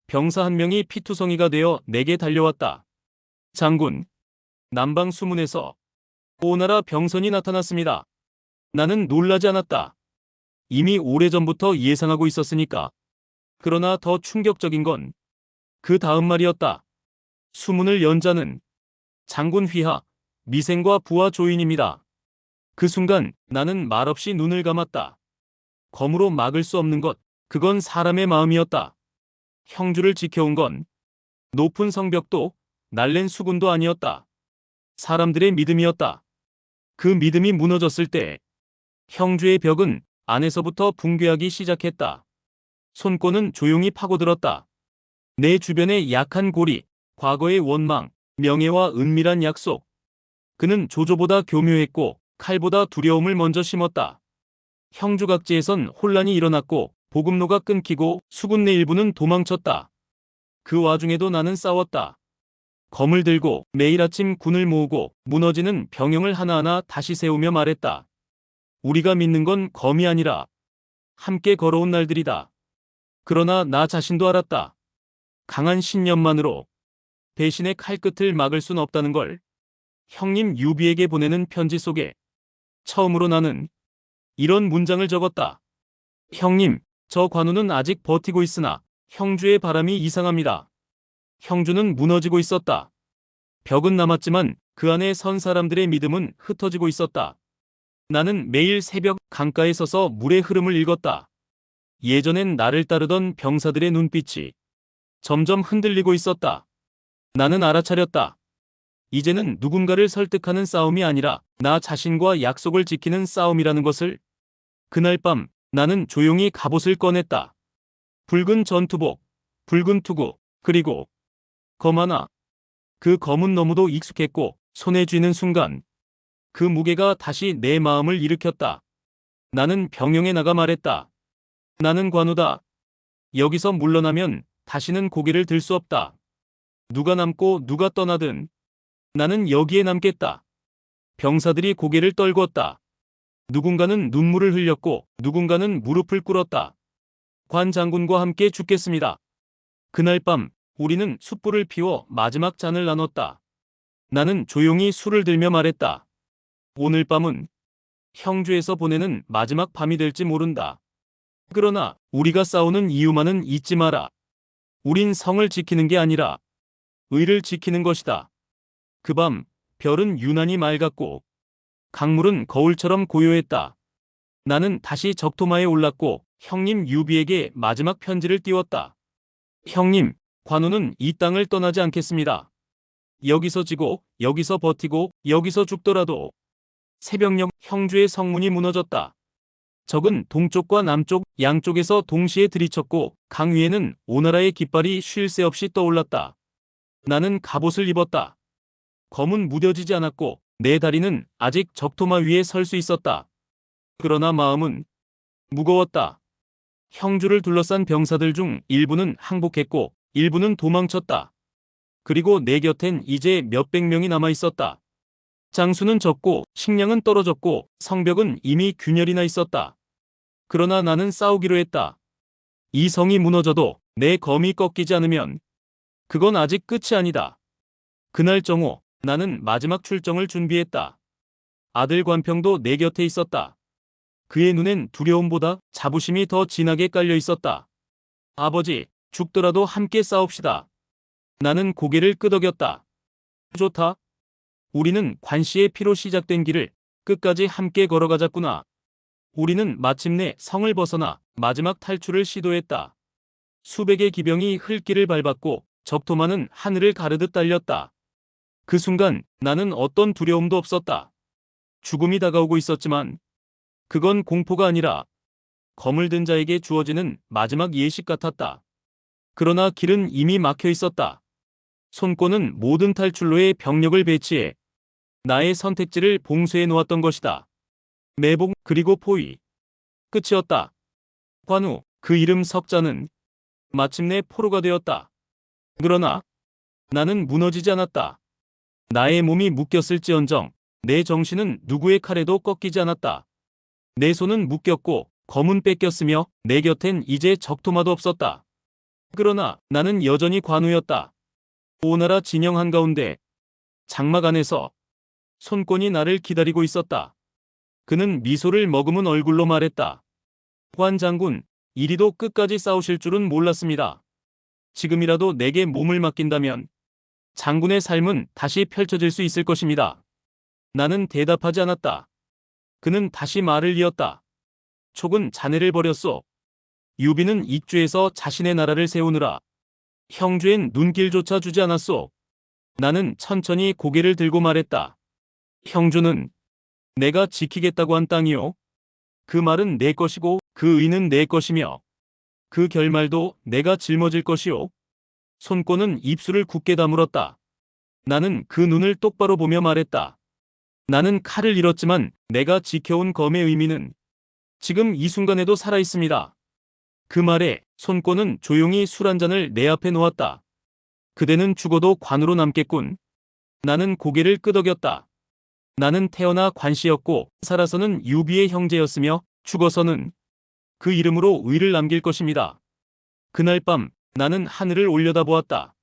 병사 한 명이 피투성이가 되어 내게 달려왔다. 장군, 남방 수문에서 오나라 병선이 나타났습니다. 나는 놀라지 않았다. 이미 오래전부터 예상하고 있었으니까. 그러나 더 충격적인 건 그 다음 말이었다. 수문을 연 자는 장군 휘하, 미생과 부하 조인입니다. 그 순간 나는 말없이 눈을 감았다. 검으로 막을 수 없는 것, 그건 사람의 마음이었다. 형주를 지켜온 건 높은 성벽도 날랜 수군도 아니었다. 사람들의 믿음이었다. 그 믿음이 무너졌을 때 형주의 벽은 안에서부터 붕괴하기 시작했다. 손권은 조용히 파고들었다. 내 주변의 약한 고리, 과거의 원망, 명예와 은밀한 약속. 그는 조조보다 교묘했고 칼보다 두려움을 먼저 심었다. 형주각지에선 혼란이 일어났고 보급로가 끊기고 수군 내 일부는 도망쳤다. 그 와중에도 나는 싸웠다. 검을 들고 매일 아침 군을 모으고 무너지는 병영을 하나하나 다시 세우며 말했다. 우리가 믿는 건 검이 아니라 함께 걸어온 날들이다. 그러나 나 자신도 알았다. 강한 신념만으로 배신의 칼끝을 막을 순 없다는 걸. 형님 유비에게 보내는 편지 속에 처음으로 나는 이런 문장을 적었다. 형님, 저 관우는 아직 버티고 있으나 형주의 바람이 이상합니다. 형주는 무너지고 있었다. 벽은 남았지만 그 안에 선 사람들의 믿음은 흩어지고 있었다. 나는 매일 새벽 강가에 서서 물의 흐름을 읽었다. 예전엔 나를 따르던 병사들의 눈빛이 점점 흔들리고 있었다. 나는 알아차렸다. 이제는 누군가를 설득하는 싸움이 아니라 나 자신과 약속을 지키는 싸움이라는 것을. 그날 밤 나는 조용히 갑옷을 꺼냈다. 붉은 전투복, 붉은 투구, 그리고 검 하나. 그 검은 너무도 익숙했고 손에 쥐는 순간 그 무게가 다시 내 마음을 일으켰다. 나는 병영에 나가 말했다. 나는 관우다. 여기서 물러나면 다시는 고개를 들 수 없다. 누가 남고 누가 떠나든 나는 여기에 남겠다. 병사들이 고개를 떨구었다. 누군가는 눈물을 흘렸고 누군가는 무릎을 꿇었다. 관 장군과 함께 죽겠습니다. 그날 밤 우리는 숯불을 피워 마지막 잔을 나눴다. 나는 조용히 술을 들며 말했다. 오늘 밤은 형주에서 보내는 마지막 밤이 될지 모른다. 그러나 우리가 싸우는 이유만은 잊지 마라. 우린 성을 지키는 게 아니라 의를 지키는 것이다. 그 밤 별은 유난히 맑았고 강물은 거울처럼 고요했다. 나는 다시 적토마에 올랐고 형님 유비에게 마지막 편지를 띄웠다. 형님, 관우는 이 땅을 떠나지 않겠습니다. 여기서 지고 여기서 버티고 여기서 죽더라도. 새벽녘 형주의 성문이 무너졌다. 적은 동쪽과 남쪽 양쪽에서 동시에 들이쳤고 강 위에는 오나라의 깃발이 쉴 새 없이 떠올랐다. 나는 갑옷을 입었다. 검은 무뎌지지 않았고 내 다리는 아직 적토마 위에 설 수 있었다. 그러나 마음은 무거웠다. 형주를 둘러싼 병사들 중 일부는 항복했고 일부는 도망쳤다. 그리고 내 곁엔 이제 몇백 명이 남아 있었다. 장수는 적고 식량은 떨어졌고 성벽은 이미 균열이 나 있었다. 그러나 나는 싸우기로 했다. 이 성이 무너져도 내 검이 꺾이지 않으면 그건 아직 끝이 아니다. 그날 정오 나는 마지막 출정을 준비했다. 아들 관평도 내 곁에 있었다. 그의 눈엔 두려움보다 자부심이 더 진하게 깔려 있었다. 아버지, 죽더라도 함께 싸웁시다. 나는 고개를 끄덕였다. 좋다. 우리는 관씨의 피로 시작된 길을 끝까지 함께 걸어가자꾸나. 우리는 마침내 성을 벗어나 마지막 탈출을 시도했다. 수백의 기병이 흙길을 밟았고 적토마는 하늘을 가르듯 달렸다. 그 순간 나는 어떤 두려움도 없었다. 죽음이 다가오고 있었지만 그건 공포가 아니라 검을 든 자에게 주어지는 마지막 예식 같았다. 그러나 길은 이미 막혀 있었다. 손권은 모든 탈출로에 병력을 배치해 나의 선택지를 봉쇄해 놓았던 것이다. 매복 그리고 포위. 끝이었다. 관우, 그 이름 석자는 마침내 포로가 되었다. 그러나 나는 무너지지 않았다. 나의 몸이 묶였을지언정 내 정신은 누구의 칼에도 꺾이지 않았다. 내 손은 묶였고 검은 뺏겼으며 내 곁엔 이제 적토마도 없었다. 그러나 나는 여전히 관우였다. 오나라 진영 한가운데 장막 안에서 손권이 나를 기다리고 있었다. 그는 미소를 머금은 얼굴로 말했다. 관 장군, 이리도 끝까지 싸우실 줄은 몰랐습니다. 지금이라도 내게 몸을 맡긴다면 장군의 삶은 다시 펼쳐질 수 있을 것입니다. 나는 대답하지 않았다. 그는 다시 말을 이었다. 촉은 자네를 버렸소. 유비는 익주에서 자신의 나라를 세우느라 형주엔 눈길조차 주지 않았소. 나는 천천히 고개를 들고 말했다. 형주는 내가 지키겠다고 한 땅이요. 그 말은 내 것이고 그 의는 내 것이며 그 결말도 내가 짊어질 것이요. 손권은 입술을 굳게 다물었다. 나는 그 눈을 똑바로 보며 말했다. 나는 칼을 잃었지만 내가 지켜온 검의 의미는 지금 이 순간에도 살아있습니다. 그 말에 손권은 조용히 술 한 잔을 내 앞에 놓았다. 그대는 죽어도 관으로 남겠군. 나는 고개를 끄덕였다. 나는 태어나 관씨였고 살아서는 유비의 형제였으며 죽어서는 그 이름으로 의를 남길 것입니다. 그날 밤 나는 하늘을 올려다보았다.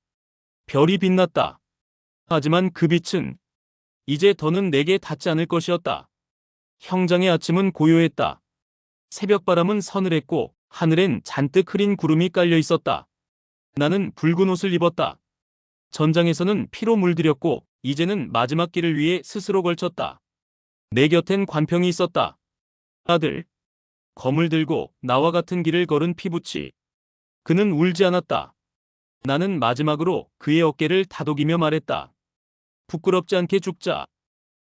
별이 빛났다. 하지만 그 빛은 이제 더는 내게 닿지 않을 것이었다. 형장의 아침은 고요했다. 새벽바람은 서늘했고 하늘엔 잔뜩 흐린 구름이 깔려 있었다. 나는 붉은 옷을 입었다. 전장에서는 피로 물들였고 이제는 마지막 길을 위해 스스로 걸쳤다. 내 곁엔 관평이 있었다. 아들. 검을 들고 나와 같은 길을 걸은 피부치. 그는 울지 않았다. 나는 마지막으로 그의 어깨를 다독이며 말했다. 부끄럽지 않게 죽자.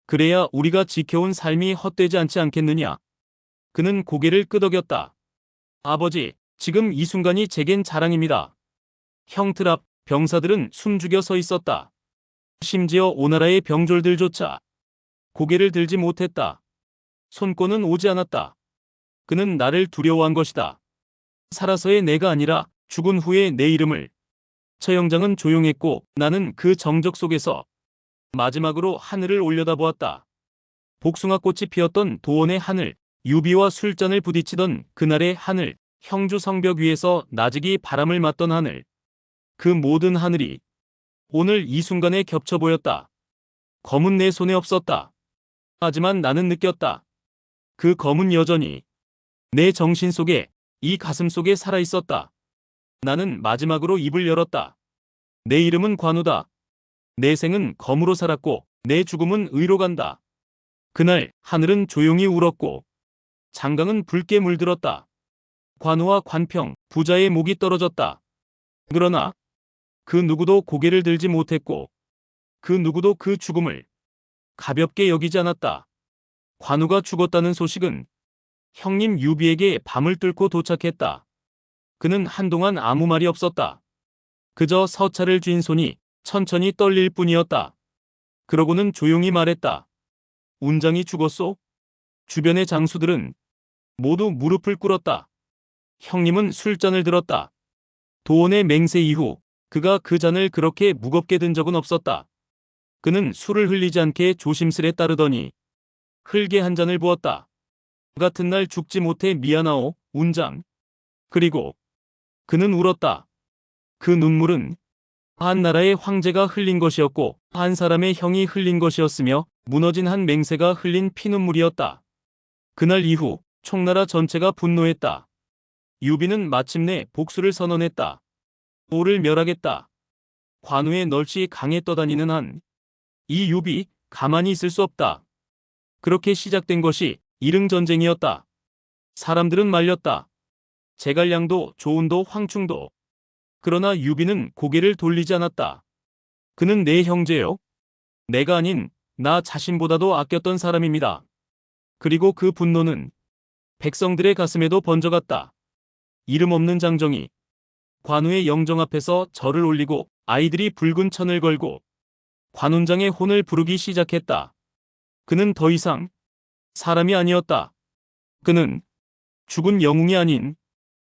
그래야 우리가 지켜온 삶이 헛되지 않지 않겠느냐. 그는 고개를 끄덕였다. 아버지, 지금 이 순간이 제겐 자랑입니다. 형틀 앞 병사들은 숨죽여 서 있었다. 심지어 오나라의 병졸들조차 고개를 들지 못했다. 손권은 오지 않았다. 그는 나를 두려워한 것이다. 살아서의 내가 아니라 죽은 후의 내 이름을. 처형장은 조용했고 나는 그 정적 속에서 마지막으로 하늘을 올려다보았다. 복숭아꽃이 피었던 도원의 하늘, 유비와 술잔을 부딪히던 그날의 하늘, 형주 성벽 위에서 나직이 바람을 맞던 하늘. 그 모든 하늘이 오늘 이 순간에 겹쳐 보였다. 검은 내 손에 없었다. 하지만 나는 느꼈다. 그 검은 여전히 내 정신 속에, 이 가슴 속에 살아있었다. 나는 마지막으로 입을 열었다. 내 이름은 관우다. 내 생은 검으로 살았고 내 죽음은 의로 간다. 그날 하늘은 조용히 울었고 장강은 붉게 물들었다. 관우와 관평, 부자의 목이 떨어졌다. 그러나 그 누구도 고개를 들지 못했고 그 누구도 그 죽음을 가볍게 여기지 않았다. 관우가 죽었다는 소식은 형님 유비에게 밤을 뚫고 도착했다. 그는 한동안 아무 말이 없었다. 그저 서찰을 쥔 손이 천천히 떨릴 뿐이었다. 그러고는 조용히 말했다. 운장이 죽었소? 주변의 장수들은 모두 무릎을 꿇었다. 형님은 술잔을 들었다. 도원의 맹세 이후 그가 그 잔을 그렇게 무겁게 든 적은 없었다. 그는 술을 흘리지 않게 조심스레 따르더니 흘게 한 잔을 부었다. 같은 날 죽지 못해 미안하오, 운장. 그리고 그는 울었다. 그 눈물은 한 나라의 황제가 흘린 것이었고 한 사람의 형이 흘린 것이었으며 무너진 한 맹세가 흘린 피눈물이었다. 그날 이후 총나라 전체가 분노했다. 유비는 마침내 복수를 선언했다. 오를 멸하겠다. 관우의 널씨 강에 떠다니는 한 이 유비 가만히 있을 수 없다. 그렇게 시작된 것이 일흥전쟁이었다. 사람들은 말렸다. 제갈량도 조운도 황충도. 그러나 유비는 고개를 돌리지 않았다. 그는 내 형제요. 내가 아닌 나 자신보다도 아꼈던 사람입니다. 그리고 그 분노는 백성들의 가슴에도 번져갔다. 이름 없는 장정이 관우의 영정 앞에서 절을 올리고 아이들이 붉은 천을 걸고 관운장의 혼을 부르기 시작했다. 그는 더 이상 사람이 아니었다. 그는 죽은 영웅이 아닌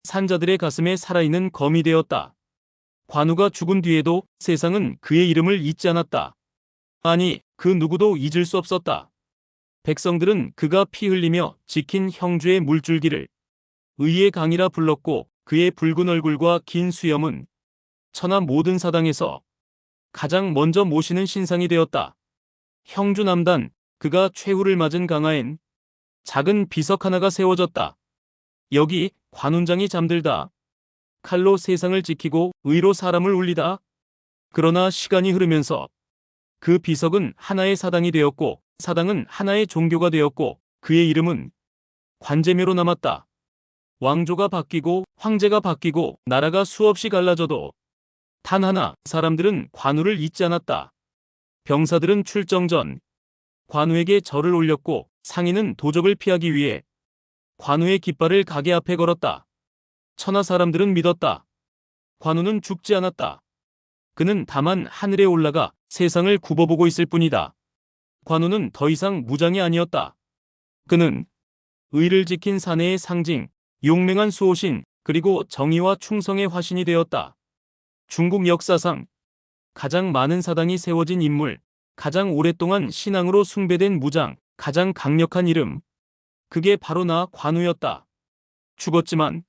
산자들의 가슴에 살아있는 검이 되었다. 관우가 죽은 뒤에도 세상은 그의 이름을 잊지 않았다. 아니, 그 누구도 잊을 수 없었다. 백성들은 그가 피 흘리며 지킨 형주의 물줄기를 의의 강이라 불렀고 그의 붉은 얼굴과 긴 수염은 천하 모든 사당에서 가장 먼저 모시는 신상이 되었다. 형주 남단, 그가 최후를 맞은 강화엔 작은 비석 하나가 세워졌다. 여기 관운장이 잠들다. 칼로 세상을 지키고 의로 사람을 울리다. 그러나 시간이 흐르면서 그 비석은 하나의 사당이 되었고 사당은 하나의 종교가 되었고 그의 이름은 관제묘로 남았다. 왕조가 바뀌고 황제가 바뀌고 나라가 수없이 갈라져도 단 하나 사람들은 관우를 잊지 않았다. 병사들은 출정 전 관우에게 절을 올렸고 상인은 도적을 피하기 위해 관우의 깃발을 가게 앞에 걸었다. 천하 사람들은 믿었다. 관우는 죽지 않았다. 그는 다만 하늘에 올라가 세상을 굽어보고 있을 뿐이다. 관우는 더 이상 무장이 아니었다. 그는 의를 지킨 사내의 상징, 용맹한 수호신, 그리고 정의와 충성의 화신이 되었다. 중국 역사상 가장 많은 사당이 세워진 인물, 가장 오랫동안 신앙으로 숭배된 무장, 가장 강력한 이름. 그게 바로 나 관우였다. 죽었지만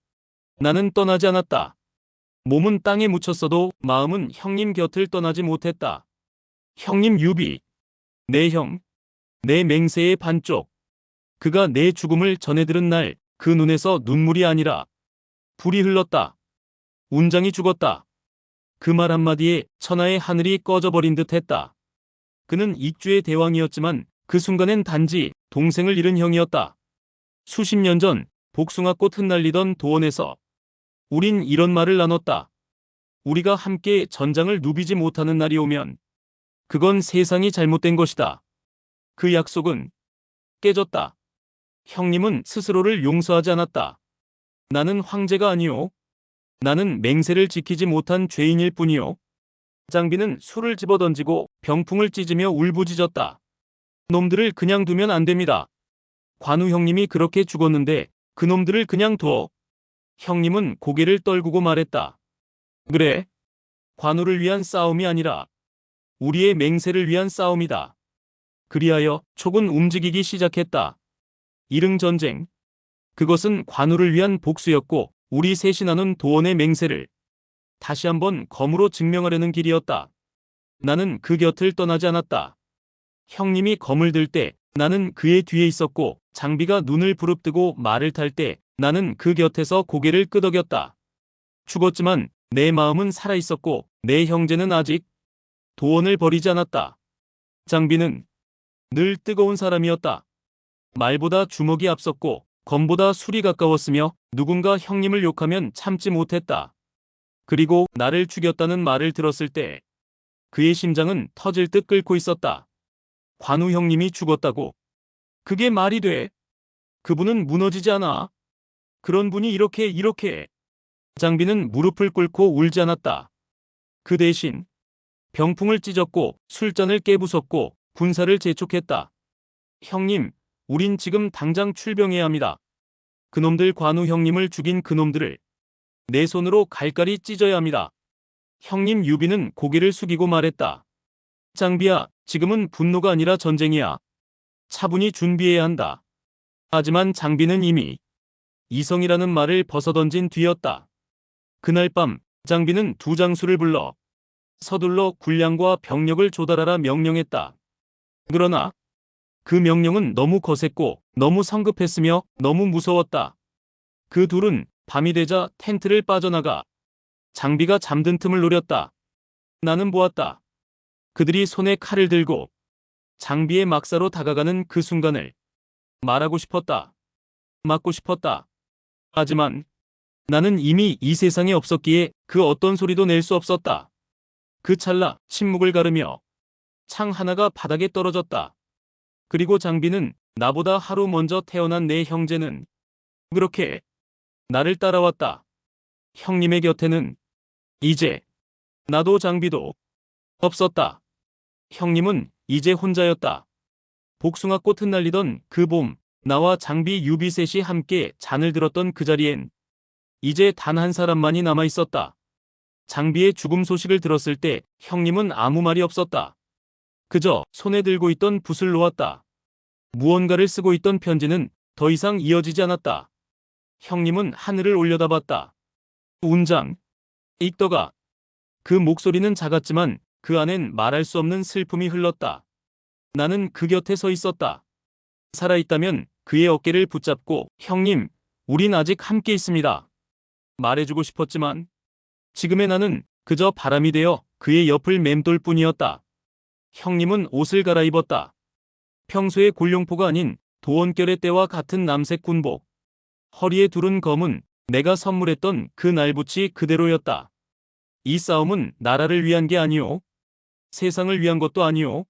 나는 떠나지 않았다. 몸은 땅에 묻혔어도 마음은 형님 곁을 떠나지 못했다. 형님 유비, 내 형, 내 맹세의 반쪽. 그가 내 죽음을 전해 들은 날 그 눈에서 눈물이 아니라 불이 흘렀다. 운장이 죽었다. 그 말 한마디에 천하의 하늘이 꺼져버린 듯 했다. 그는 익주의 대왕이었지만 그 순간엔 단지 동생을 잃은 형이었다. 수십 년 전 복숭아꽃 흩날리던 도원에서 우린 이런 말을 나눴다. 우리가 함께 전장을 누비지 못하는 날이 오면 그건 세상이 잘못된 것이다. 그 약속은 깨졌다. 형님은 스스로를 용서하지 않았다. 나는 황제가 아니오. 나는 맹세를 지키지 못한 죄인일 뿐이오. 장비는 술을 집어던지고 병풍을 찢으며 울부짖었다. 놈들을 그냥 두면 안 됩니다. 관우 형님이 그렇게 죽었는데 그놈들을 그냥 둬. 형님은 고개를 떨구고 말했다. 그래. 관우를 위한 싸움이 아니라 우리의 맹세를 위한 싸움이다. 그리하여 촉은 움직이기 시작했다. 일흥전쟁. 그것은 관우를 위한 복수였고 우리 셋이 나눈 도원의 맹세를 다시 한번 검으로 증명하려는 길이었다. 나는 그 곁을 떠나지 않았다. 형님이 검을 들 때 나는 그의 뒤에 있었고 장비가 눈을 부릅뜨고 말을 탈 때 나는 그 곁에서 고개를 끄덕였다. 죽었지만 내 마음은 살아있었고 내 형제는 아직 도원을 버리지 않았다. 장비는 늘 뜨거운 사람이었다. 말보다 주먹이 앞섰고 검보다 술이 가까웠으며 누군가 형님을 욕하면 참지 못했다. 그리고 나를 죽였다는 말을 들었을 때 그의 심장은 터질 듯 끓고 있었다. 관우 형님이 죽었다고? 그게 말이 돼? 그분은 무너지지 않아. 그런 분이 이렇게. 장비는 무릎을 꿇고 울지 않았다. 그 대신 병풍을 찢었고 술잔을 깨부쉈고 군사를 재촉했다. 형님, 우린 지금 당장 출병해야 합니다. 그놈들 관우 형님을 죽인 그놈들을 내 손으로 갈갈이 찢어야 합니다. 형님 유비는 고개를 숙이고 말했다. 장비야, 지금은 분노가 아니라 전쟁이야. 차분히 준비해야 한다. 하지만 장비는 이미 이성이라는 말을 벗어던진 뒤였다. 그날 밤 장비는 두 장수를 불러 서둘러 군량과 병력을 조달하라 명령했다. 그러나 그 명령은 너무 거셌고 너무 성급했으며 너무 무서웠다. 그 둘은 밤이 되자 텐트를 빠져나가 장비가 잠든 틈을 노렸다. 나는 보았다. 그들이 손에 칼을 들고 장비의 막사로 다가가는 그 순간을 말하고 싶었다. 맞고 싶었다. 하지만 나는 이미 이 세상에 없었기에 그 어떤 소리도 낼 수 없었다. 그 찰나 침묵을 가르며 창 하나가 바닥에 떨어졌다. 그리고 장비는 나보다 하루 먼저 태어난 내 형제는 그렇게 나를 따라왔다. 형님의 곁에는 이제 나도 장비도 없었다. 형님은 이제 혼자였다. 복숭아꽃 흩날리던 그 봄, 나와 장비 유비 셋이 함께 잔을 들었던 그 자리엔 이제 단 한 사람만이 남아 있었다. 장비의 죽음 소식을 들었을 때 형님은 아무 말이 없었다. 그저 손에 들고 있던 붓을 놓았다. 무언가를 쓰고 있던 편지는 더 이상 이어지지 않았다. 형님은 하늘을 올려다봤다. 운장, 읽더가. 그 목소리는 작았지만 그 안엔 말할 수 없는 슬픔이 흘렀다. 나는 그 곁에 서 있었다. 살아있다면 그의 어깨를 붙잡고 형님, 우린 아직 함께 있습니다. 말해주고 싶었지만 지금의 나는 그저 바람이 되어 그의 옆을 맴돌 뿐이었다. 형님은 옷을 갈아입었다. 평소의 골룡포가 아닌 도원결의 때와 같은 남색 군복. 허리에 두른 검은 내가 선물했던 그 날붙이 그대로였다. 이 싸움은 나라를 위한 게 아니오. 세상을 위한 것도 아니오.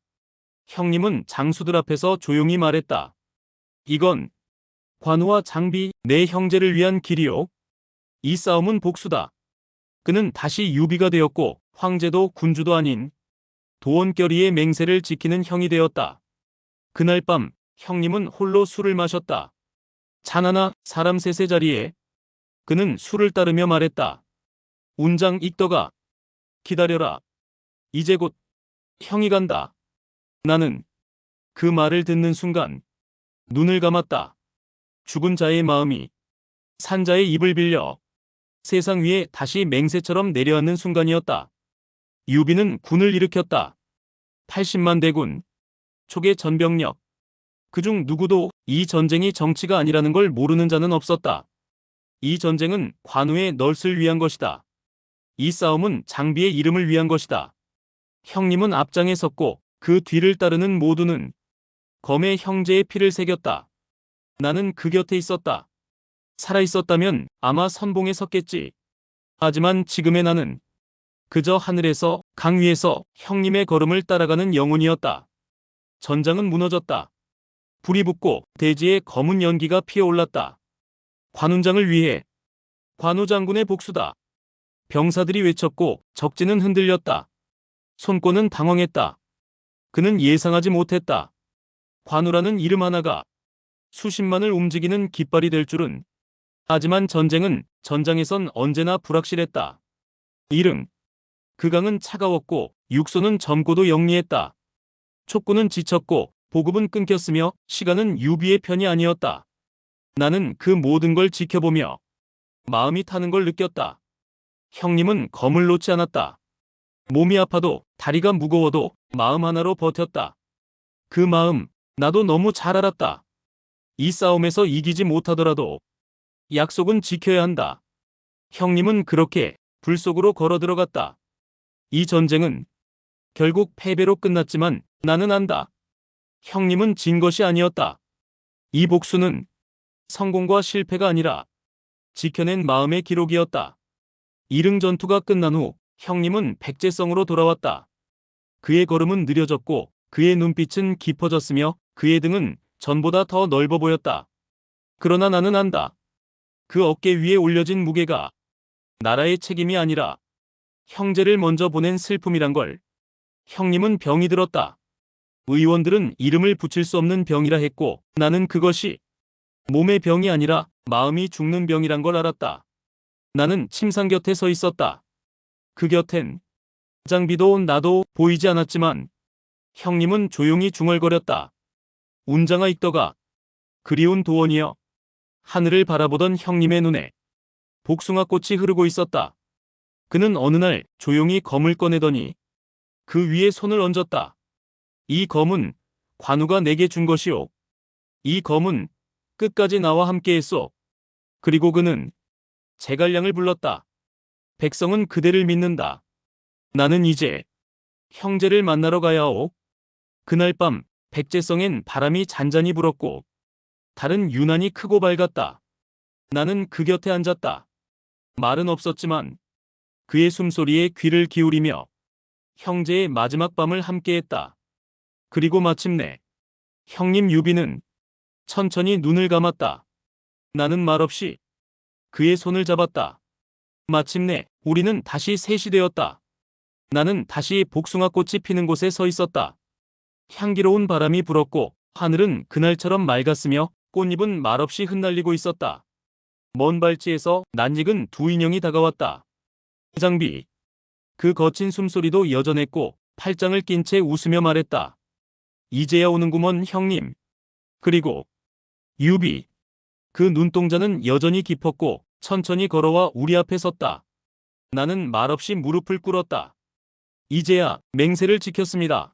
형님은 장수들 앞에서 조용히 말했다. 이건 관우와 장비, 내 형제를 위한 길이오. 이 싸움은 복수다. 그는 다시 유비가 되었고 황제도 군주도 아닌 도원결의의 맹세를 지키는 형이 되었다. 그날 밤 형님은 홀로 술을 마셨다. 잔 하나, 사람 셋의 자리에 그는 술을 따르며 말했다. 운장 익더가 기다려라. 이제 곧 형이 간다. 나는 그 말을 듣는 순간 눈을 감았다. 죽은 자의 마음이 산자의 입을 빌려 세상 위에 다시 맹세처럼 내려앉는 순간이었다. 유비는 군을 일으켰다. 80만 대군, 촉의 전병력. 그중 누구도 이 전쟁이 정치가 아니라는 걸 모르는 자는 없었다. 이 전쟁은 관우의 널스를 위한 것이다. 이 싸움은 장비의 이름을 위한 것이다. 형님은 앞장에 섰고 그 뒤를 따르는 모두는 검의 형제의 피를 새겼다. 나는 그 곁에 있었다. 살아있었다면 아마 선봉에 섰겠지. 하지만 지금의 나는 그저 하늘에서 강 위에서 형님의 걸음을 따라가는 영혼이었다. 전장은 무너졌다. 불이 붙고 대지에 검은 연기가 피어올랐다. 관운장을 위해 관우 장군의 복수다. 병사들이 외쳤고 적진은 흔들렸다. 손권은 당황했다. 그는 예상하지 못했다. 관우라는 이름 하나가 수십만을 움직이는 깃발이 될 줄은. 하지만 전쟁은 전장에선 언제나 불확실했다. 일흥. 그 강은 차가웠고 육소는 젊고도 영리했다. 촉구는 지쳤고 보급은 끊겼으며 시간은 유비의 편이 아니었다. 나는 그 모든 걸 지켜보며 마음이 타는 걸 느꼈다. 형님은 검을 놓지 않았다. 몸이 아파도 다리가 무거워도 마음 하나로 버텼다. 그 마음 나도 너무 잘 알았다. 이 싸움에서 이기지 못하더라도 약속은 지켜야 한다. 형님은 그렇게 불 속으로 걸어 들어갔다. 이 전쟁은 결국 패배로 끝났지만 나는 안다. 형님은 진 것이 아니었다. 이 복수는 성공과 실패가 아니라 지켜낸 마음의 기록이었다. 이릉 전투가 끝난 후 형님은 백제성으로 돌아왔다. 그의 걸음은 느려졌고 그의 눈빛은 깊어졌으며 그의 등은 전보다 더 넓어 보였다. 그러나 나는 안다. 그 어깨 위에 올려진 무게가 나라의 책임이 아니라 형제를 먼저 보낸 슬픔이란 걸. 형님은 병이 들었다. 의원들은 이름을 붙일 수 없는 병이라 했고 나는 그것이 몸의 병이 아니라 마음이 죽는 병이란 걸 알았다. 나는 침상 곁에 서 있었다. 그 곁엔 장비도 나도 보이지 않았지만 형님은 조용히 중얼거렸다. 운장아 익더가 그리운 도원이여. 하늘을 바라보던 형님의 눈에 복숭아꽃이 흐르고 있었다. 그는 어느 날 조용히 검을 꺼내더니 그 위에 손을 얹었다. 이 검은 관우가 내게 준 것이오. 이 검은 끝까지 나와 함께했소. 그리고 그는 제갈량을 불렀다. 백성은 그대를 믿는다. 나는 이제 형제를 만나러 가야 하오. 그날 밤 백제성엔 바람이 잔잔히 불었고 달은 유난히 크고 밝았다. 나는 그 곁에 앉았다. 말은 없었지만 그의 숨소리에 귀를 기울이며 형제의 마지막 밤을 함께했다. 그리고 마침내 형님 유비는 천천히 눈을 감았다. 나는 말없이 그의 손을 잡았다. 마침내 우리는 다시 셋이 되었다. 나는 다시 복숭아꽃이 피는 곳에 서 있었다. 향기로운 바람이 불었고 하늘은 그날처럼 맑았으며 꽃잎은 말없이 흩날리고 있었다. 먼 발치에서 낯익은 두 인형이 다가왔다. 장비. 그 거친 숨소리도 여전했고 팔짱을 낀 채 웃으며 말했다. 이제야 오는구먼 형님. 그리고 유비. 그 눈동자는 여전히 깊었고 천천히 걸어와 우리 앞에 섰다. 나는 말없이 무릎을 꿇었다. 이제야 맹세를 지켰습니다.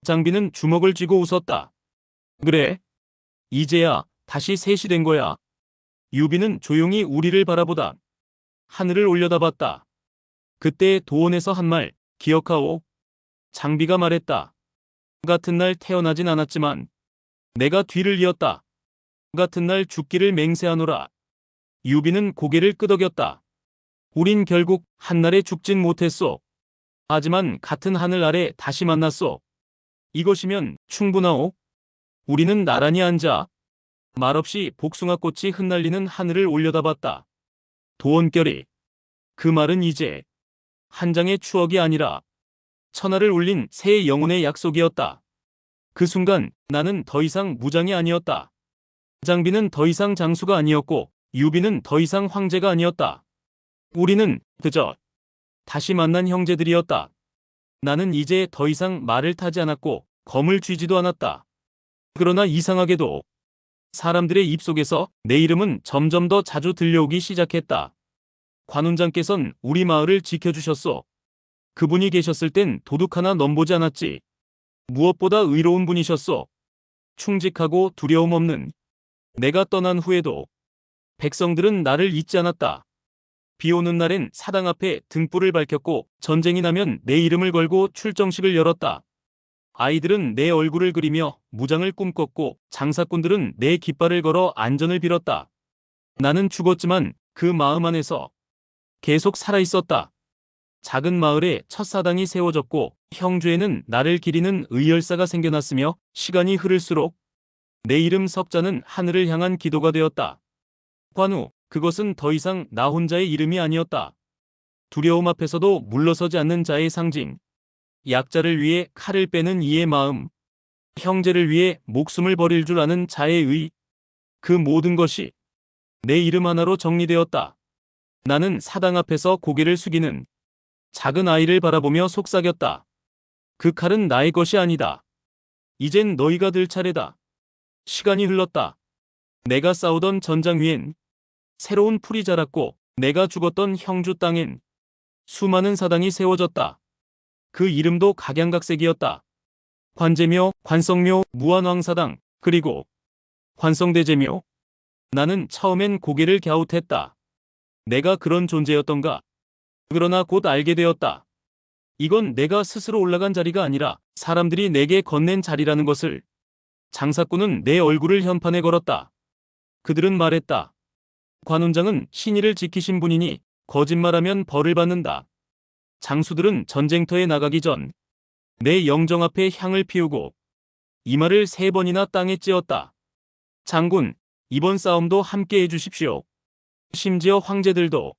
장비는 주먹을 쥐고 웃었다. 그래. 이제야 다시 셋이 된 거야. 유비는 조용히 우리를 바라보다 하늘을 올려다봤다. 그때 도원에서 한 말 기억하오. 장비가 말했다. 같은 날 태어나진 않았지만 내가 뒤를 이었다. 같은 날 죽기를 맹세하노라. 유비는 고개를 끄덕였다. 우린 결국 한날에 죽진 못했소. 하지만 같은 하늘 아래 다시 만났소. 이것이면 충분하오. 우리는 나란히 앉아 말없이 복숭아꽃이 흩날리는 하늘을 올려다봤다. 도원결이. 그 말은 이제 한 장의 추억이 아니라 천하를 울린 새 영혼의 약속이었다. 그 순간 나는 더 이상 무장이 아니었다. 장비는 더 이상 장수가 아니었고 유비는 더 이상 황제가 아니었다. 우리는 그저 다시 만난 형제들이었다. 나는 이제 더 이상 말을 타지 않았고 검을 쥐지도 않았다. 그러나 이상하게도 사람들의 입속에서 내 이름은 점점 더 자주 들려오기 시작했다. 관운장께선 우리 마을을 지켜주셨소. 그분이 계셨을 땐 도둑 하나 넘보지 않았지. 무엇보다 의로운 분이셨소. 충직하고 두려움 없는. 내가 떠난 후에도 백성들은 나를 잊지 않았다. 비 오는 날엔 사당 앞에 등불을 밝혔고 전쟁이 나면 내 이름을 걸고 출정식을 열었다. 아이들은 내 얼굴을 그리며 무장을 꿈꿨고 장사꾼들은 내 깃발을 걸어 안전을 빌었다. 나는 죽었지만 그 마음 안에서 계속 살아있었다. 작은 마을에 첫 사당이 세워졌고 형주에는 나를 기리는 의열사가 생겨났으며 시간이 흐를수록 내 이름 석자는 하늘을 향한 기도가 되었다. 관우, 그것은 더 이상 나 혼자의 이름이 아니었다. 두려움 앞에서도 물러서지 않는 자의 상징. 약자를 위해 칼을 빼는 이의 마음. 형제를 위해 목숨을 버릴 줄 아는 자의 의. 그 모든 것이 내 이름 하나로 정리되었다. 나는 사당 앞에서 고개를 숙이는 작은 아이를 바라보며 속삭였다. 그 칼은 나의 것이 아니다. 이젠 너희가 들 차례다. 시간이 흘렀다. 내가 싸우던 전장 위엔 새로운 풀이 자랐고 내가 죽었던 형주 땅엔 수많은 사당이 세워졌다. 그 이름도 각양각색이었다. 관제묘, 관성묘, 무한왕사당, 그리고 관성대제묘. 나는 처음엔 고개를 갸웃했다. 내가 그런 존재였던가? 그러나 곧 알게 되었다. 이건 내가 스스로 올라간 자리가 아니라 사람들이 내게 건넨 자리라는 것을. 장사꾼은 내 얼굴을 현판에 걸었다. 그들은 말했다. 관훈장은 신의를 지키신 분이니 거짓말하면 벌을 받는다. 장수들은 전쟁터에 나가기 전 내 영정 앞에 향을 피우고 이 말을 3번이나 땅에 찧었다. 장군, 이번 싸움도 함께 해주십시오. 심지어 황제들도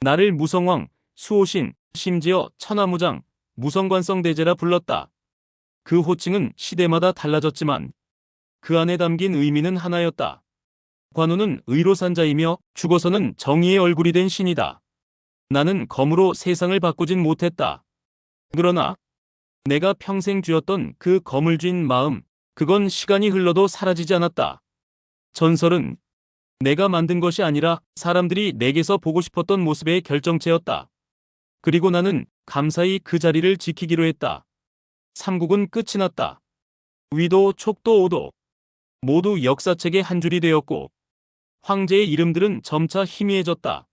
나를 무성왕, 수호신, 심지어 천하무장, 무성관성대제라 불렀다. 그 호칭은 시대마다 달라졌지만 그 안에 담긴 의미는 하나였다. 관우는 의로 산 자이며 죽어서는 정의의 얼굴이 된 신이다. 나는 검으로 세상을 바꾸진 못했다. 그러나 내가 평생 쥐었던 그 검을 쥔 마음, 그건 시간이 흘러도 사라지지 않았다. 전설은 내가 만든 것이 아니라 사람들이 내게서 보고 싶었던 모습의 결정체였다. 그리고 나는 감사히 그 자리를 지키기로 했다. 삼국은 끝이 났다. 위도, 촉도, 오도 모두 역사책의 한 줄이 되었고 황제의 이름들은 점차 희미해졌다.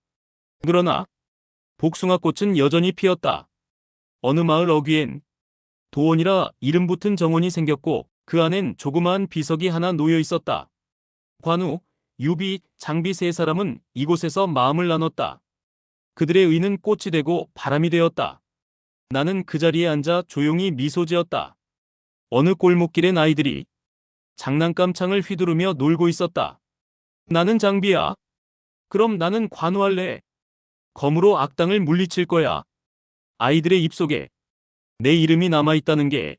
그러나 복숭아꽃은 여전히 피었다. 어느 마을 어귀엔 도원이라 이름 붙은 정원이 생겼고 그 안엔 조그마한 비석이 하나 놓여 있었다. 관우, 유비, 장비 3사람은 이곳에서 마음을 나눴다. 그들의 의는 꽃이 되고 바람이 되었다. 나는 그 자리에 앉아 조용히 미소 지었다. 어느 골목길엔 아이들이 장난감 창을 휘두르며 놀고 있었다. 나는 장비야. 그럼 나는 관우할래. 검으로 악당을 물리칠 거야. 아이들의 입속에 내 이름이 남아있다는 게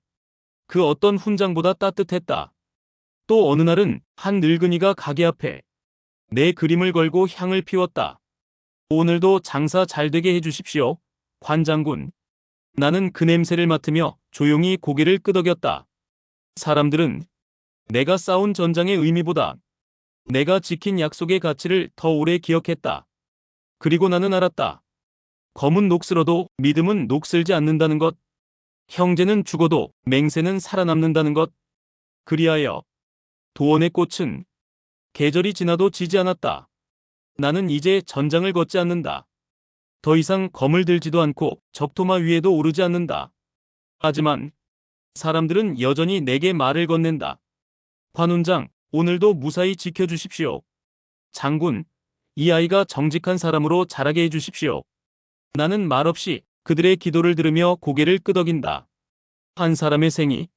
그 어떤 훈장보다 따뜻했다. 또 어느 날은 한 늙은이가 가게 앞에 내 그림을 걸고 향을 피웠다. 오늘도 장사 잘 되게 해주십시오, 관장군. 나는 그 냄새를 맡으며 조용히 고개를 끄덕였다. 사람들은 내가 싸운 전장의 의미보다 내가 지킨 약속의 가치를 더 오래 기억했다. 그리고 나는 알았다. 검은 녹슬어도 믿음은 녹슬지 않는다는 것. 형제는 죽어도 맹세는 살아남는다는 것. 그리하여 도원의 꽃은 계절이 지나도 지지 않았다. 나는 이제 전장을 걷지 않는다. 더 이상 검을 들지도 않고 적토마 위에도 오르지 않는다. 하지만 사람들은 여전히 내게 말을 건넨다. 관훈장, 오늘도 무사히 지켜주십시오. 장군, 이 아이가 정직한 사람으로 자라게 해주십시오. 나는 말없이 그들의 기도를 들으며 고개를 끄덕인다. 한 사람의 생이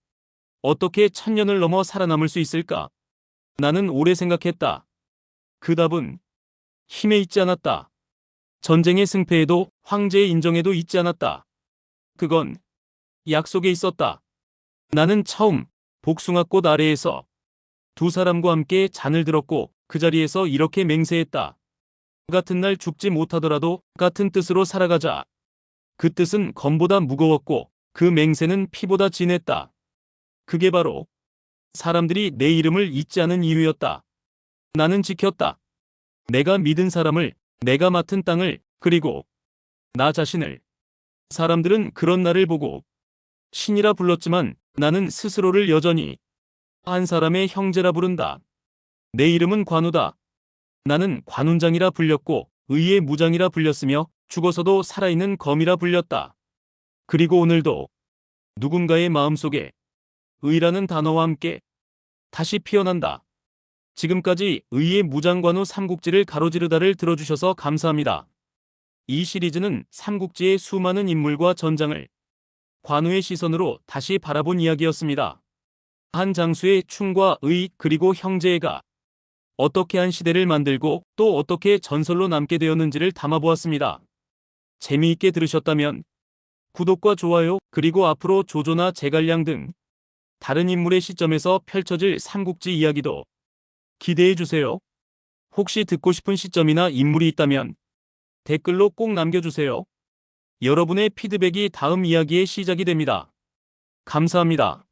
어떻게 1000년을 넘어 살아남을 수 있을까? 나는 오래 생각했다. 그 답은 힘에 있지 않았다. 전쟁의 승패에도 황제의 인정에도 있지 않았다. 그건 약속에 있었다. 나는 처음 복숭아꽃 아래에서 2사람과 함께 잔을 들었고 그 자리에서 이렇게 맹세했다. 같은 날 죽지 못하더라도 같은 뜻으로 살아가자. 그 뜻은 검보다 무거웠고 그 맹세는 피보다 진했다. 그게 바로 사람들이 내 이름을 잊지 않은 이유였다. 나는 지켰다. 내가 믿은 사람을, 내가 맡은 땅을, 그리고 나 자신을. 사람들은 그런 나를 보고 신이라 불렀지만 나는 스스로를 여전히 한 사람의 형제라 부른다. 내 이름은 관우다. 나는 관훈장이라 불렸고 의의 무장이라 불렸으며 죽어서도 살아있는 검이라 불렸다. 그리고 오늘도 누군가의 마음속에 의라는 단어와 함께 다시 피어난다. 지금까지 의의 무장관우 삼국지를 가로지르다를 들어주셔서 감사합니다. 이 시리즈는 삼국지의 수많은 인물과 전장을 관우의 시선으로 다시 바라본 이야기였습니다. 한 장수의 충과 의 그리고 형제애가 어떻게 한 시대를 만들고 또 어떻게 전설로 남게 되었는지를 담아보았습니다. 재미있게 들으셨다면 구독과 좋아요 그리고 앞으로 조조나 제갈량 등 다른 인물의 시점에서 펼쳐질 삼국지 이야기도 기대해주세요. 혹시 듣고 싶은 시점이나 인물이 있다면 댓글로 꼭 남겨주세요. 여러분의 피드백이 다음 이야기의 시작이 됩니다. 감사합니다.